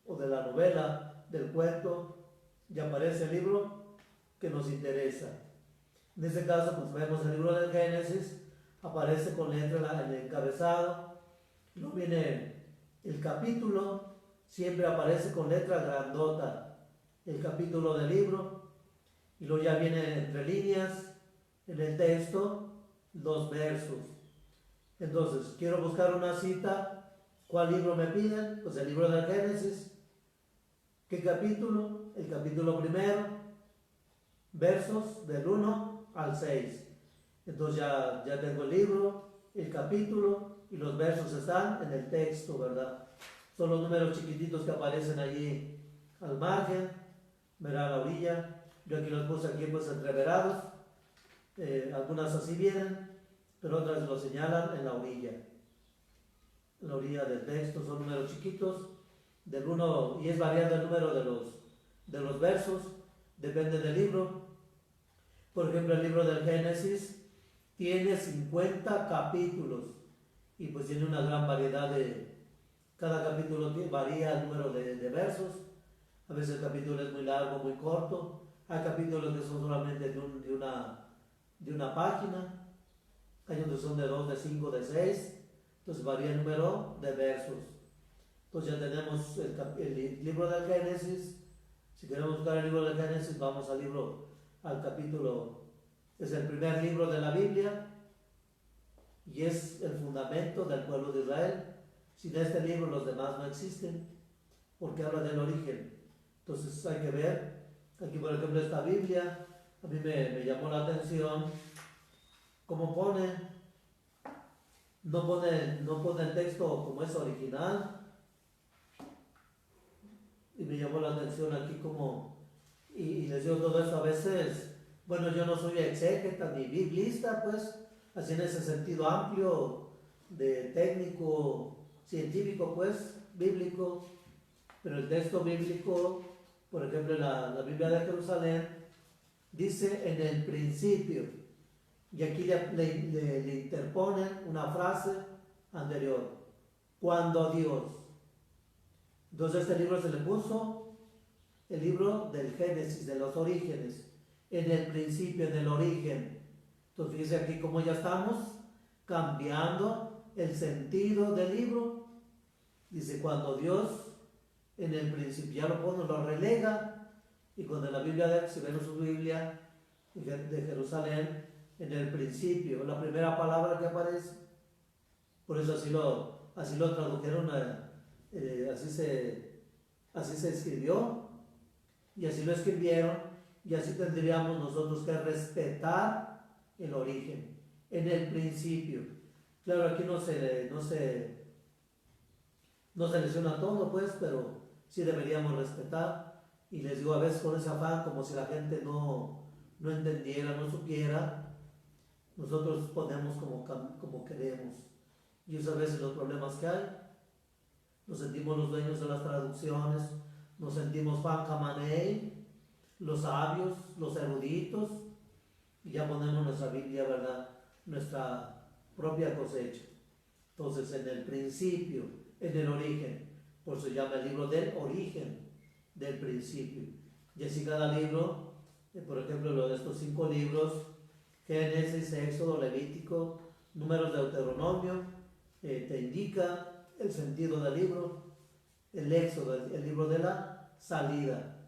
o de la novela, del cuento, y aparece el libro que nos interesa. En este caso, pues vemos el libro del Génesis, aparece con letra en el encabezado, luego viene el capítulo, siempre aparece con letra grandota, el capítulo del libro, y luego ya viene entre líneas, en el texto, los versos. Entonces, quiero buscar una cita, ¿cuál libro me piden? Pues el libro del Génesis. ¿Qué capítulo? El capítulo primero, versos del 1 al 6. Entonces ya tengo el libro, el capítulo, y los versos están en el texto, ¿verdad? Son los números chiquititos que aparecen allí al margen, verá a la orilla. Yo aquí los puse aquí pues entreverados, algunas así vienen, pero otras lo señalan en la orilla. En la orilla del texto son números chiquitos, del 1, y es variando el número de los versos, depende del libro. Por ejemplo, el libro del Génesis tiene 50 capítulos, y pues tiene una gran variedad cada capítulo varía el número de versos. A veces el capítulo es muy largo, muy corto. Hay capítulos que son solamente de de una página, hay unos son de 2, de 5, de 6, entonces varía el número de versos. Entonces ya tenemos el libro del Génesis. Si queremos buscar el libro del Génesis, vamos al capítulo, es el primer libro de la Biblia y es el fundamento del pueblo de Israel. Sin este libro los demás no existen, porque habla del origen. Entonces hay que ver, aquí por ejemplo esta Biblia, a mí me llamó la atención cómo no pone el texto como es original, y me llamó la atención aquí y les digo todo esto a veces, bueno, yo no soy exégeta ni biblista, pues, así en ese sentido amplio de técnico, científico, pues, bíblico, pero el texto bíblico, por ejemplo, en la Biblia de Jerusalén, dice en el principio, y aquí le interponen una frase anterior, cuando Dios. Entonces este libro se le puso el libro del Génesis, de los orígenes, en el principio, en el origen. Entonces fíjense aquí cómo ya estamos cambiando el sentido del libro. Dice cuando Dios en el principio, ya lo pone, lo relega, y cuando en la Biblia, si ven su Biblia de Jerusalén, en el principio, la primera palabra que aparece, por eso así lo tradujeron, así se escribió, y así lo escribieron, y así tendríamos nosotros que respetar el origen, en el principio. Claro, aquí no se lesiona todo, pues, pero sí deberíamos respetar, y les digo a veces con ese afán, como si la gente no entendiera, no supiera, nosotros ponemos como queremos, y eso a veces los problemas que hay, nos sentimos los dueños de las traducciones, nos sentimos Juan Camaney, los sabios, los eruditos, y ya ponemos nuestra Biblia, ¿verdad? Nuestra propia cosecha. Entonces, en el principio, en el origen, por eso se llama el libro del origen, del principio. Y así cada libro, por ejemplo, de estos 5 libros, Génesis, Éxodo, Levítico, Números, Deuteronomio, te indica el sentido del libro. El Éxodo, el libro de la salida.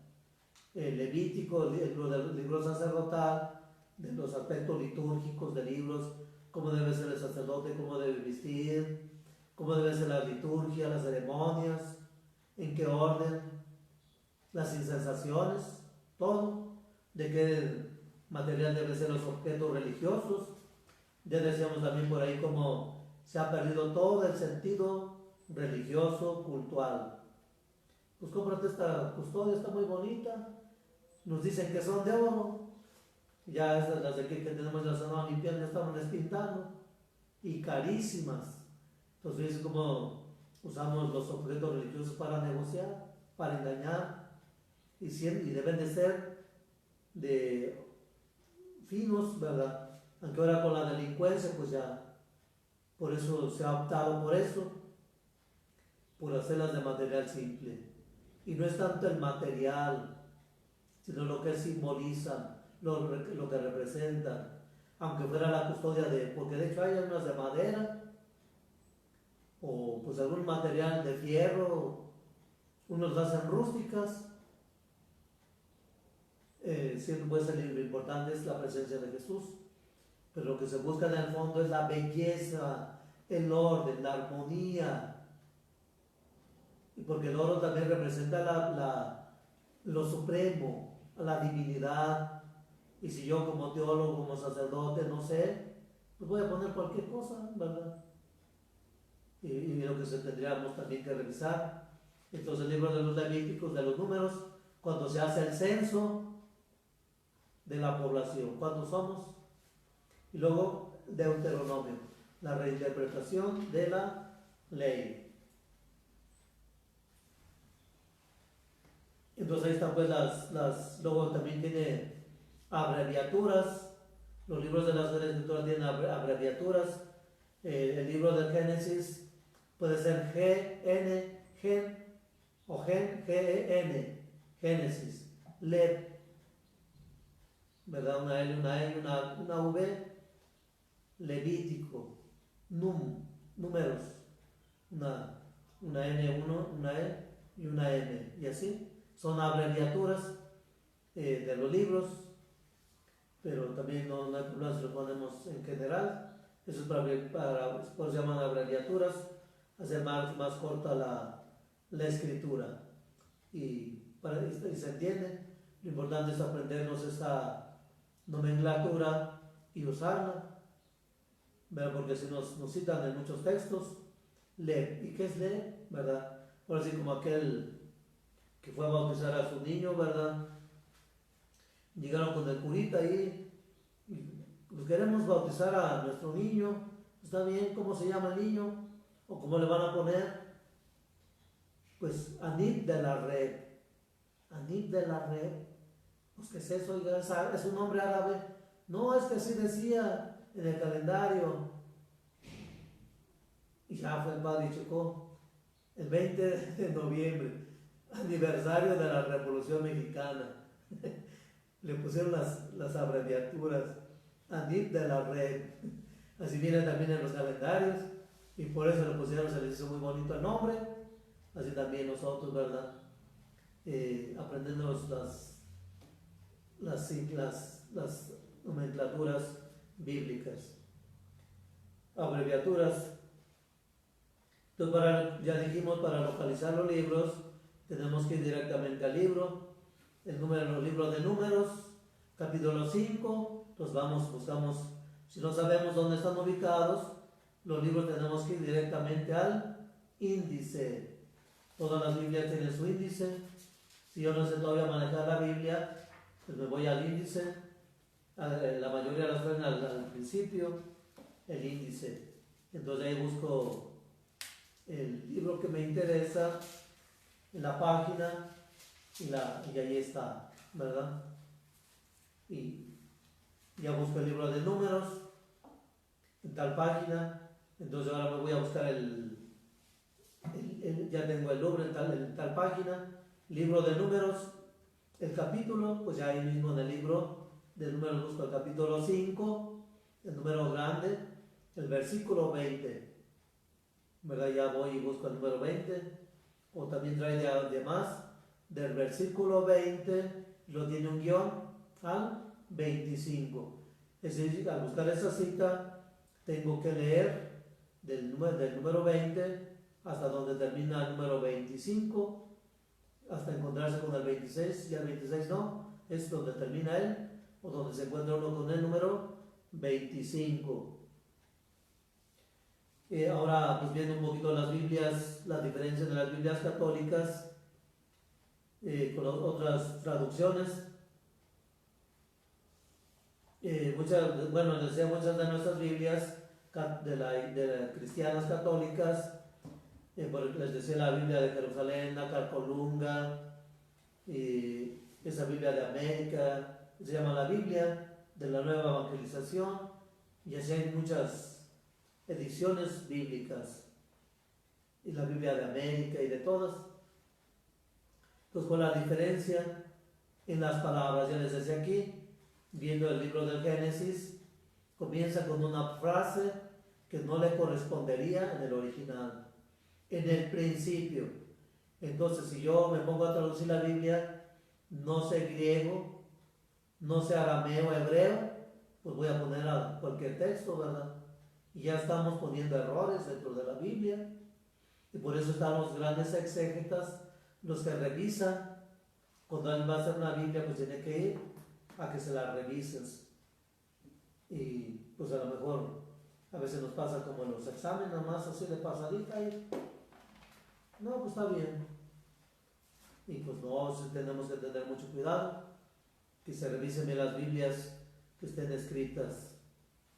El Levítico, el libro sacerdotal, de los aspectos litúrgicos de libros, cómo debe ser el sacerdote, cómo debe vestir, cómo debe ser la liturgia, las ceremonias, en qué orden, las incensaciones, todo, de qué material deben ser los objetos religiosos. Ya decíamos también por ahí cómo se ha perdido todo el sentido religioso, cultural. Pues cómprate esta custodia, está muy bonita, nos dicen que son de oro, ya estas las de aquí que tenemos en la zona limpiando ya estaban despintando, y carísimas. Entonces fíjense cómo usamos los objetos religiosos para negociar, para engañar, y deben de ser de finos, ¿verdad? Aunque ahora con la delincuencia, pues ya, por eso se ha optado por eso, por hacerlas de material simple. Y no es tanto el material, sino lo que simbolizan, lo que representan. Aunque fuera la custodia porque de hecho hay unas de madera, o pues algún material de fierro, unos las hacen rústicas, siendo pues lo importante es la presencia de Jesús. Pero lo que se busca en el fondo es la belleza, el orden, la armonía. Y porque el oro también representa lo supremo, la divinidad. Y si yo como teólogo, como sacerdote, no sé, pues voy a poner cualquier cosa, ¿verdad? Y lo que tendríamos también que revisar. Entonces el libro de los Levíticos, de los números, cuando se hace el censo de la población, ¿cuántos somos? Y luego Deuteronomio, la reinterpretación de la ley. Entonces ahí están pues luego también tiene abreviaturas, los libros de las Escrituras tienen abreviaturas. El libro del Génesis puede ser Gen o Gen, Génesis, Lev. ¿verdad? Una L, una E, una V, Levítico, números, una N1, una E y una M, y así. Son abreviaturas de los libros, pero también no hay problema si lo ponemos en general. Eso es por eso se llaman abreviaturas, hacer más corta la escritura. Y se entiende. Lo importante es aprendernos esta nomenclatura y usarla, ¿verdad? Porque si nos citan en muchos textos, lee. ¿Y qué es lee? ¿Verdad? Por así como aquel que fue a bautizar a su niño, ¿verdad? Llegaron con el curita ahí, y pues queremos bautizar a nuestro niño, está bien, ¿cómo se llama el niño? ¿O cómo le van a poner? Pues Anib de la Red. Anib de la Red. Pues ¿qué es eso? ¿Es un nombre árabe? No, es que así decía en el calendario. Y ya fue el padre y chocó. El 20 de noviembre, aniversario de la Revolución Mexicana. Le pusieron las abreviaturas. Anib de la Red. Así viene también en los calendarios. Y por eso le pusieron, se les hizo muy bonito el nombre. Así también nosotros, ¿verdad? Aprendemos las nomenclaturas bíblicas, abreviaturas. Entonces, ya dijimos, para localizar los libros, tenemos que ir directamente al libro, los libros de Números, capítulo 5, los buscamos, si no sabemos dónde están ubicados, los libros tenemos que ir directamente al índice. Todas las Biblias tienen su índice. Si yo no sé todavía manejar la Biblia, pues me voy al índice. La mayoría las traen al principio, el índice. Entonces ahí busco el libro que me interesa en la página y ahí está, ¿verdad? Y ya busco el libro de Números en tal página. Entonces ahora me voy a buscar ya tengo el libro en tal página, libro de Números, el capítulo, pues ya ahí mismo en el libro de Números busco el capítulo 5, el número grande, el versículo 20, ¿verdad? Ya voy y busco el número 20, o también trae de más, del versículo 20, lo tiene un guión al 25. Es decir, al buscar esa cita, tengo que leer del número 20 hasta donde termina el número 25, hasta encontrarse con el 26, y el 26 no, es donde termina él, o donde se encuentra uno con el número 25. Ahora, pues viendo un poquito las Biblias, las diferencias de las Biblias católicas con otras traducciones. Muchas de nuestras Biblias de cristianas católicas, les decía la Biblia de Jerusalén, la Carcolunga, esa Biblia de América, se llama la Biblia de la Nueva Evangelización, y así hay muchas ediciones bíblicas, y la Biblia de América y de todas. Pues con la diferencia en las palabras, ya les decía aquí, viendo el libro del Génesis, comienza con una frase que no le correspondería en el original, en el principio. Entonces, si yo me pongo a traducir la Biblia, no sé griego, no sé arameo, hebreo, pues voy a poner a cualquier texto, ¿verdad? Y ya estamos poniendo errores dentro de la Biblia. Y por eso están los grandes exégetas, los que revisan. Cuando alguien va a hacer una Biblia, pues tiene que ir a que se la revises. Y pues a lo mejor a veces nos pasa como en los exámenes, nada más así de pasadita y no, pues está bien. Y pues no, tenemos que tener mucho cuidado, que se revisen bien las Biblias que estén escritas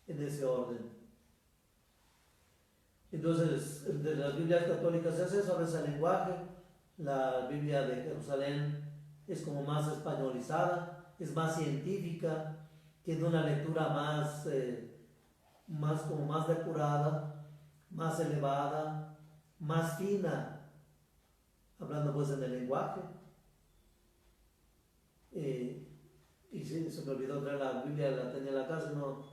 en ese orden. Entonces, de las Biblias católicas es eso, a veces el lenguaje. La Biblia de Jerusalén es como más españolizada, es más científica, tiene una lectura más depurada, más elevada, más fina, hablando pues en el lenguaje. Y y sí, se me olvidó traer la Biblia, la tenía en la casa, no.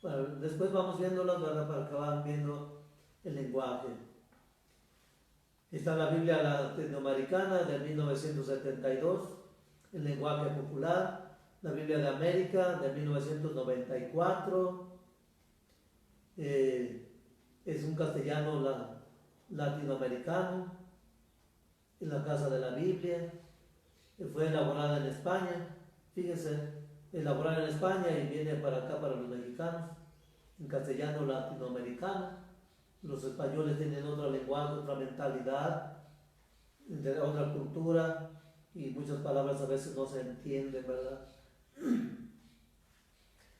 Bueno, después vamos viéndolas, ¿verdad? Para que van viendo el lenguaje. Está la Biblia latinoamericana de 1972, el lenguaje popular, la Biblia de América de 1994, es un castellano latinoamericano, en la Casa de la Biblia, fue elaborada en España, fíjense, elaborada en España y viene para acá para los mexicanos, en castellano latinoamericano. Los españoles tienen otro lenguaje, otra mentalidad, otra cultura, y muchas palabras a veces no se entienden, ¿verdad?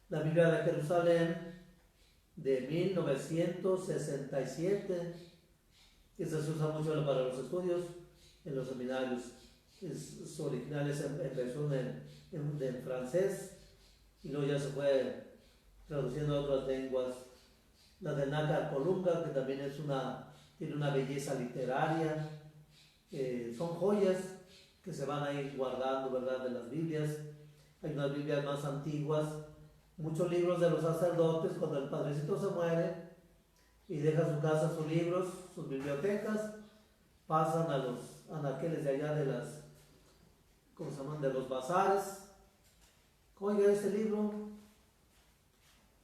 La Biblia de Jerusalén de 1967, esa se usa mucho para los estudios en los seminarios. Su original es en versión en francés, y luego ya se fue traduciendo a otras lenguas. La de Nácar Colunga, que también tiene una belleza literaria. Son joyas que se van a ir guardando, ¿verdad?, de las Biblias. Hay unas Biblias más antiguas, muchos libros de los sacerdotes. Cuando el padrecito se muere y deja su casa, sus libros, sus bibliotecas, pasan a los anaqueles de allá de las, ¿cómo se llaman?, de los bazares. Oiga, ese libro,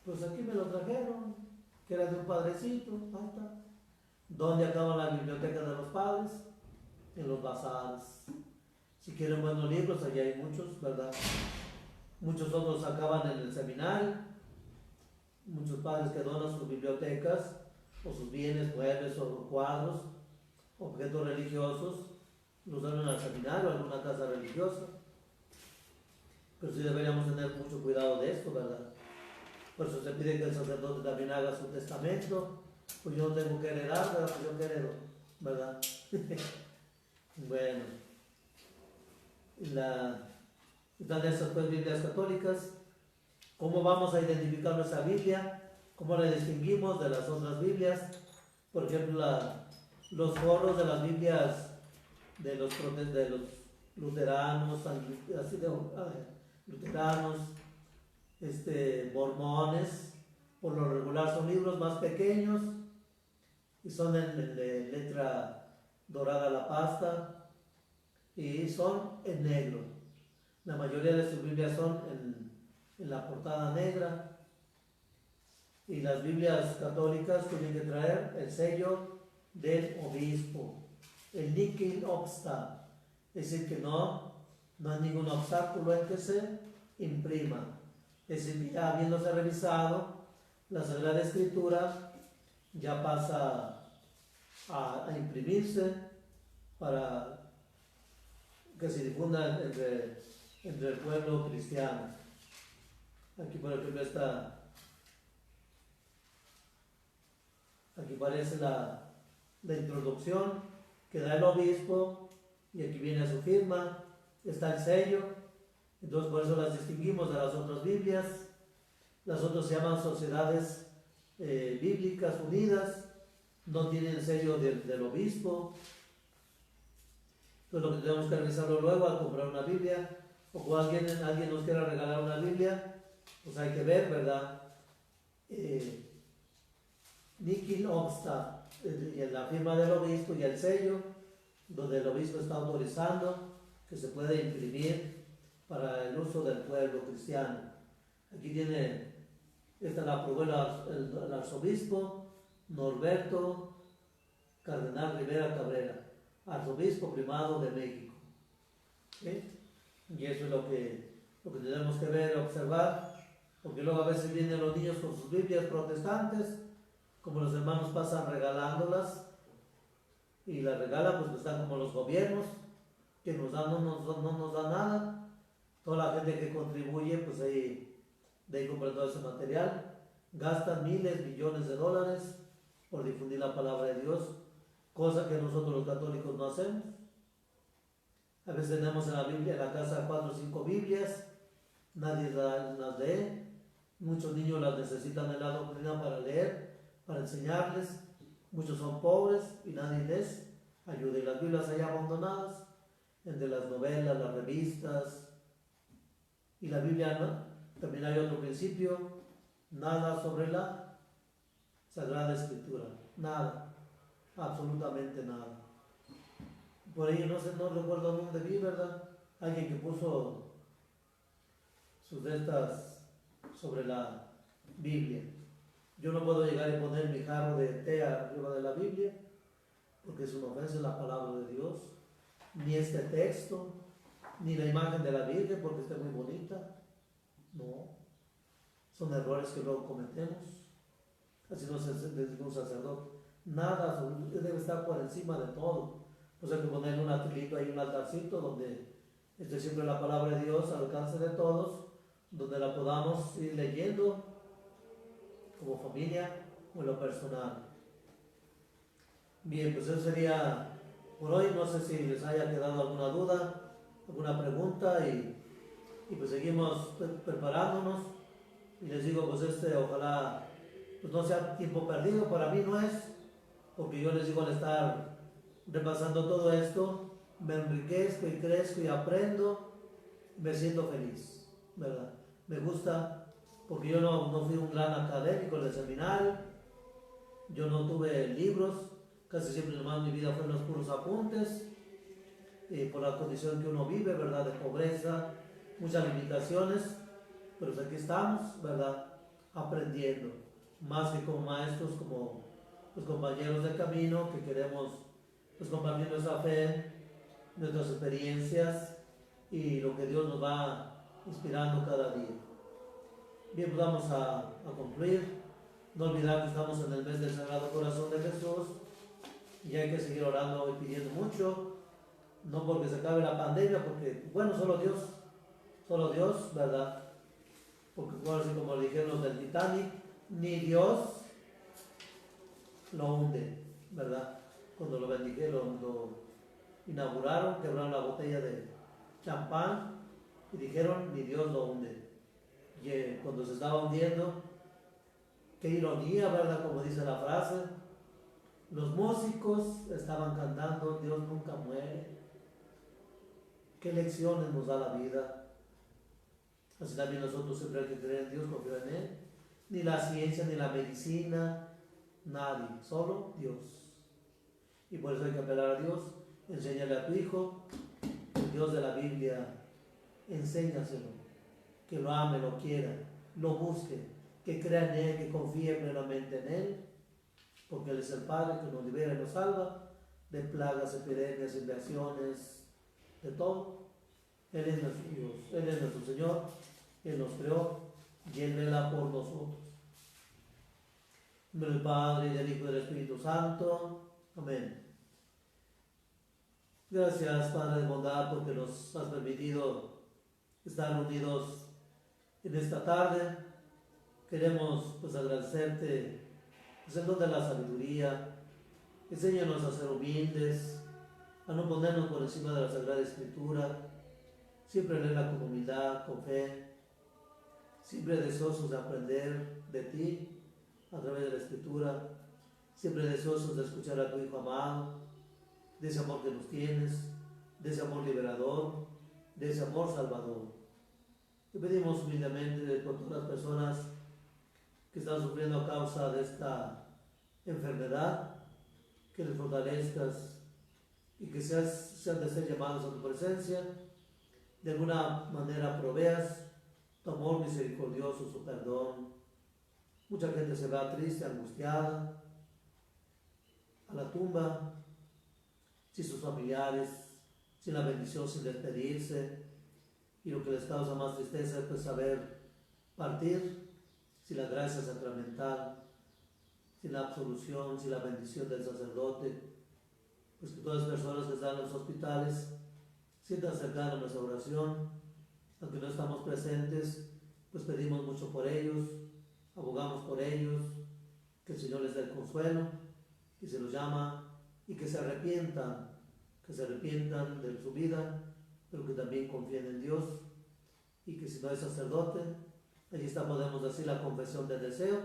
pues aquí me lo trajeron, que era de un padrecito, ahí está. ¿Dónde acaban las bibliotecas de los padres? En los bazares. Si quieren buenos libros, allá hay muchos, ¿verdad? Muchos otros acaban en el seminario. Muchos padres que donan sus bibliotecas, o sus bienes, muebles o cuadros, objetos religiosos, los donan al seminario, a alguna casa religiosa. Pero sí deberíamos tener mucho cuidado de esto, ¿verdad? Por eso se pide que el sacerdote también haga su testamento. Pues yo no tengo que heredar, ¿verdad? Pues yo que heredo, ¿verdad? Bueno, están estas pues Biblias católicas. ¿Cómo vamos a identificar nuestra Biblia? ¿Cómo la distinguimos de las otras Biblias? Por ejemplo, los forros de las Biblias de los luteranos, luteranos, mormones, por lo regular son libros más pequeños y son de letra dorada la pasta y son en negro. La mayoría de sus Biblias son en la portada negra, y las Biblias católicas tienen que traer el sello del obispo, el Nihil obsta, es decir, que no hay ningún obstáculo en que se imprima. Es decir, ya habiéndose revisado, la Sagrada Escritura ya pasa a imprimirse para que se difunda entre el pueblo cristiano. Aquí, por ejemplo, aquí aparece la introducción que da el obispo, y aquí viene su firma, está el sello. Entonces, por eso las distinguimos de las otras Biblias. Las otras se llaman Sociedades Bíblicas Unidas, no tienen el sello del obispo. Entonces, lo que tenemos que revisarlo luego al comprar una Biblia, o cuando alguien nos quiera regalar una Biblia, pues hay que ver, ¿verdad? Nihil obsta, la firma del obispo y el sello, donde el obispo está autorizando que se puede imprimir para el uso del pueblo cristiano. Aquí esta la aprobó el arzobispo Norberto Cardenal Rivera Cabrera, arzobispo primado de México. ¿Sí? Y eso es lo que tenemos que ver, observar, porque luego a veces vienen los niños con sus Biblias protestantes, como los hermanos pasan regalándolas, y las regalan, pues están como los gobiernos, que no nos dan nada. Toda la gente que contribuye, pues ahí compra todo ese material, gastan miles, millones de dólares por difundir la palabra de Dios, cosa que nosotros los católicos no hacemos. A veces tenemos en la casa 4 o 5 Biblias, nadie las lee, muchos niños las necesitan en la doctrina para leer, para enseñarles, muchos son pobres y nadie les ayuda, y las Biblias ahí abandonadas, entre las novelas, las revistas, Y la Biblia también hay otro principio, nada sobre la Sagrada Escritura, nada, absolutamente nada. Por ahí no recuerdo dónde vi, ¿verdad? Alguien que puso sus de estas sobre la Biblia. Yo no puedo llegar y poner mi jarro de té arriba de la Biblia, porque es una ofensa a la palabra de Dios, ni este texto, ni la imagen de la Virgen, porque está muy bonita. No, son errores que luego cometemos. Así nos dice un sacerdote. Nada debe estar por encima de todo. Pues hay que ponerle un atrilito ahí, un altarcito, donde esté siempre la palabra de Dios al alcance de todos, donde la podamos ir leyendo como familia o en lo personal. Bien, pues eso sería por hoy. No sé si les haya quedado alguna duda, alguna pregunta, y pues seguimos preparándonos. Y les digo, pues ojalá pues no sea tiempo perdido, para mí no es, porque yo les digo, al estar repasando todo esto, me enriquezco y crezco y aprendo, me siento feliz, ¿verdad? Me gusta, porque yo no fui un gran académico del seminario, yo no tuve libros, casi siempre nomás mi vida fue en los puros apuntes, por la condición que uno vive, ¿verdad? De pobreza, muchas limitaciones, pero pues aquí estamos, ¿verdad? Aprendiendo, más que como maestros, como los compañeros de camino que queremos pues compartir nuestra fe, nuestras experiencias y lo que Dios nos va inspirando cada día. Bien, pues vamos a concluir. No olvidar que estamos en el mes del Sagrado Corazón de Jesús y hay que seguir orando y pidiendo mucho, no porque se acabe la pandemia, porque bueno, solo Dios, ¿verdad? Porque bueno, así como dijeron los del Titanic, ni Dios lo hunde, ¿verdad? Cuando lo bendijeron, lo inauguraron, quebraron la botella de champán y dijeron, ni Dios lo hunde. Y cuando se estaba hundiendo, qué ironía, ¿verdad? Como dice la frase, los músicos estaban cantando, Dios nunca muere. Qué lecciones nos da la vida. Así también nosotros siempre hay que creer en Dios, confiar en Él. Ni la ciencia, ni la medicina, nadie, solo Dios. Y por eso hay que apelar a Dios, enséñale a tu hijo, el Dios de la Biblia, enséñaselo, que lo ame, lo quiera, lo busque, que crea en Él, que confíe plenamente en Él, porque Él es el Padre que nos libera y nos salva de plagas, epidemias, infecciones, de todo. Él es nuestro Dios, Él es nuestro Señor, Él nos creó y Él vela por nosotros. En nombre del Padre, y del Hijo y del Espíritu Santo. Amén. Gracias, Padre de bondad, porque nos has permitido estar unidos en esta tarde. Queremos pues agradecerte pues, el don de la sabiduría. Enséñanos a ser humildes, a no ponernos por encima de la Sagrada Escritura, siempre leerla con humildad, con fe, siempre deseosos de aprender de ti a través de la Escritura, siempre deseosos de escuchar a tu Hijo amado, de ese amor que nos tienes, de ese amor liberador, de ese amor salvador. Te pedimos humildemente por todas las personas que están sufriendo a causa de esta enfermedad, que les fortalezcas y que sean de ser llamados a tu presencia, de alguna manera proveas tu amor misericordioso, su perdón. Mucha gente se va triste, angustiada a la tumba, sin sus familiares, sin la bendición, sin despedirse, y lo que les causa más tristeza es pues saber partir sin la gracia sacramental, sin la absolución, sin la bendición del sacerdote. Pues que todas las personas que están en los hospitales sientan cercana nuestra oración, aunque no estamos presentes, pues pedimos mucho por ellos, abogamos por ellos, que el Señor les dé el consuelo, y se los llama, y que se arrepientan de su vida, pero que también confíen en Dios, y que si no es sacerdote, allí está, podemos decir, la confesión del deseo,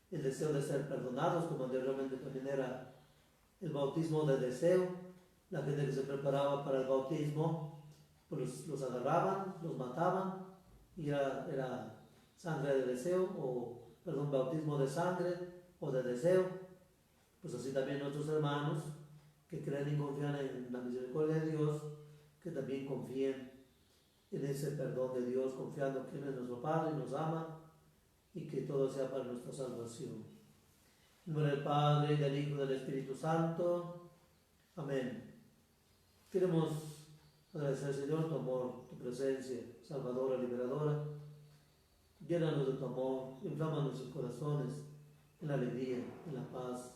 el deseo de ser perdonados, como anteriormente también era el bautismo de deseo. La gente que se preparaba para el bautismo, pues los agarraban, los mataban, y era sangre de deseo, bautismo de sangre o de deseo. Pues así también nuestros hermanos que creen y confían en la misericordia de Dios, que también confíen en ese perdón de Dios, confiando que Él es nuestro Padre y nos ama, y que todo sea para nuestra salvación. En nombre del Padre, del Hijo y del Espíritu Santo. Amén. Queremos agradecer, Señor, tu amor, tu presencia salvadora, liberadora. Llénanos de tu amor, inflama nuestros corazones en la alegría, en la paz.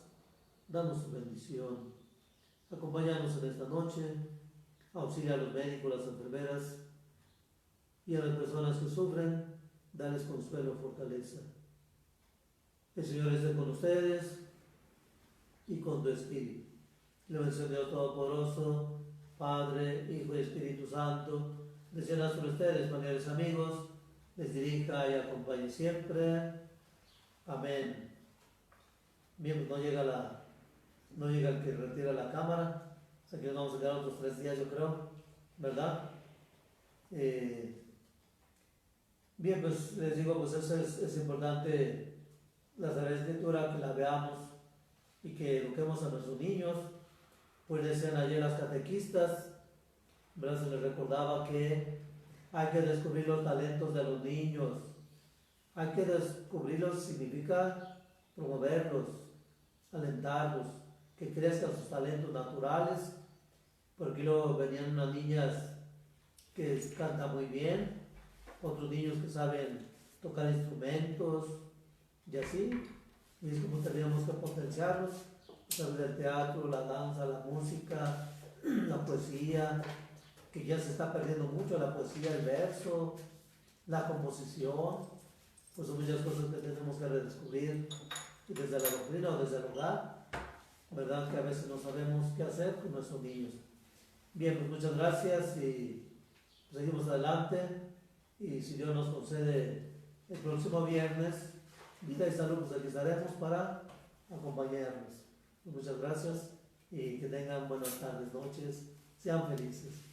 Danos tu bendición. Acompáñanos en esta noche, auxilia a los médicos, las enfermeras y a las personas que sufren, dales consuelo, fortaleza. El Señor esté con ustedes y con tu espíritu. Le bendice Dios Todopoderoso, Padre, Hijo y Espíritu Santo, descienda sobre ustedes, familiares amigos, les dirija y acompañe siempre. Amén. Bien, pues no llega el que retira la cámara, o sea que nos vamos a quedar otros 3 días, yo creo, ¿verdad? Bien, pues les digo, pues eso es importante, la Sagrada Escritura, que la veamos y que eduquemos a nuestros niños. Pues decían ayer las catequistas, ¿verdad? Se les recordaba que hay que descubrir los talentos de los niños. Hay que descubrirlos significa promoverlos, alentarlos, que crezcan sus talentos naturales. Porque luego venían unas niñas que cantan muy bien, otros niños que saben tocar instrumentos y así. Y es como teníamos que potenciarlos, saber el teatro, la danza, la música, la poesía, que ya se está perdiendo mucho la poesía, el verso, la composición. Pues son muchas cosas que tenemos que redescubrir desde la doctrina o desde el hogar, ¿verdad? Que a veces no sabemos qué hacer con nuestros niños. Bien, pues muchas gracias y seguimos adelante, y si Dios nos concede el próximo viernes, vida y salud, pues aquí estaremos para acompañarnos. Pues muchas gracias y que tengan buenas tardes, noches, sean felices.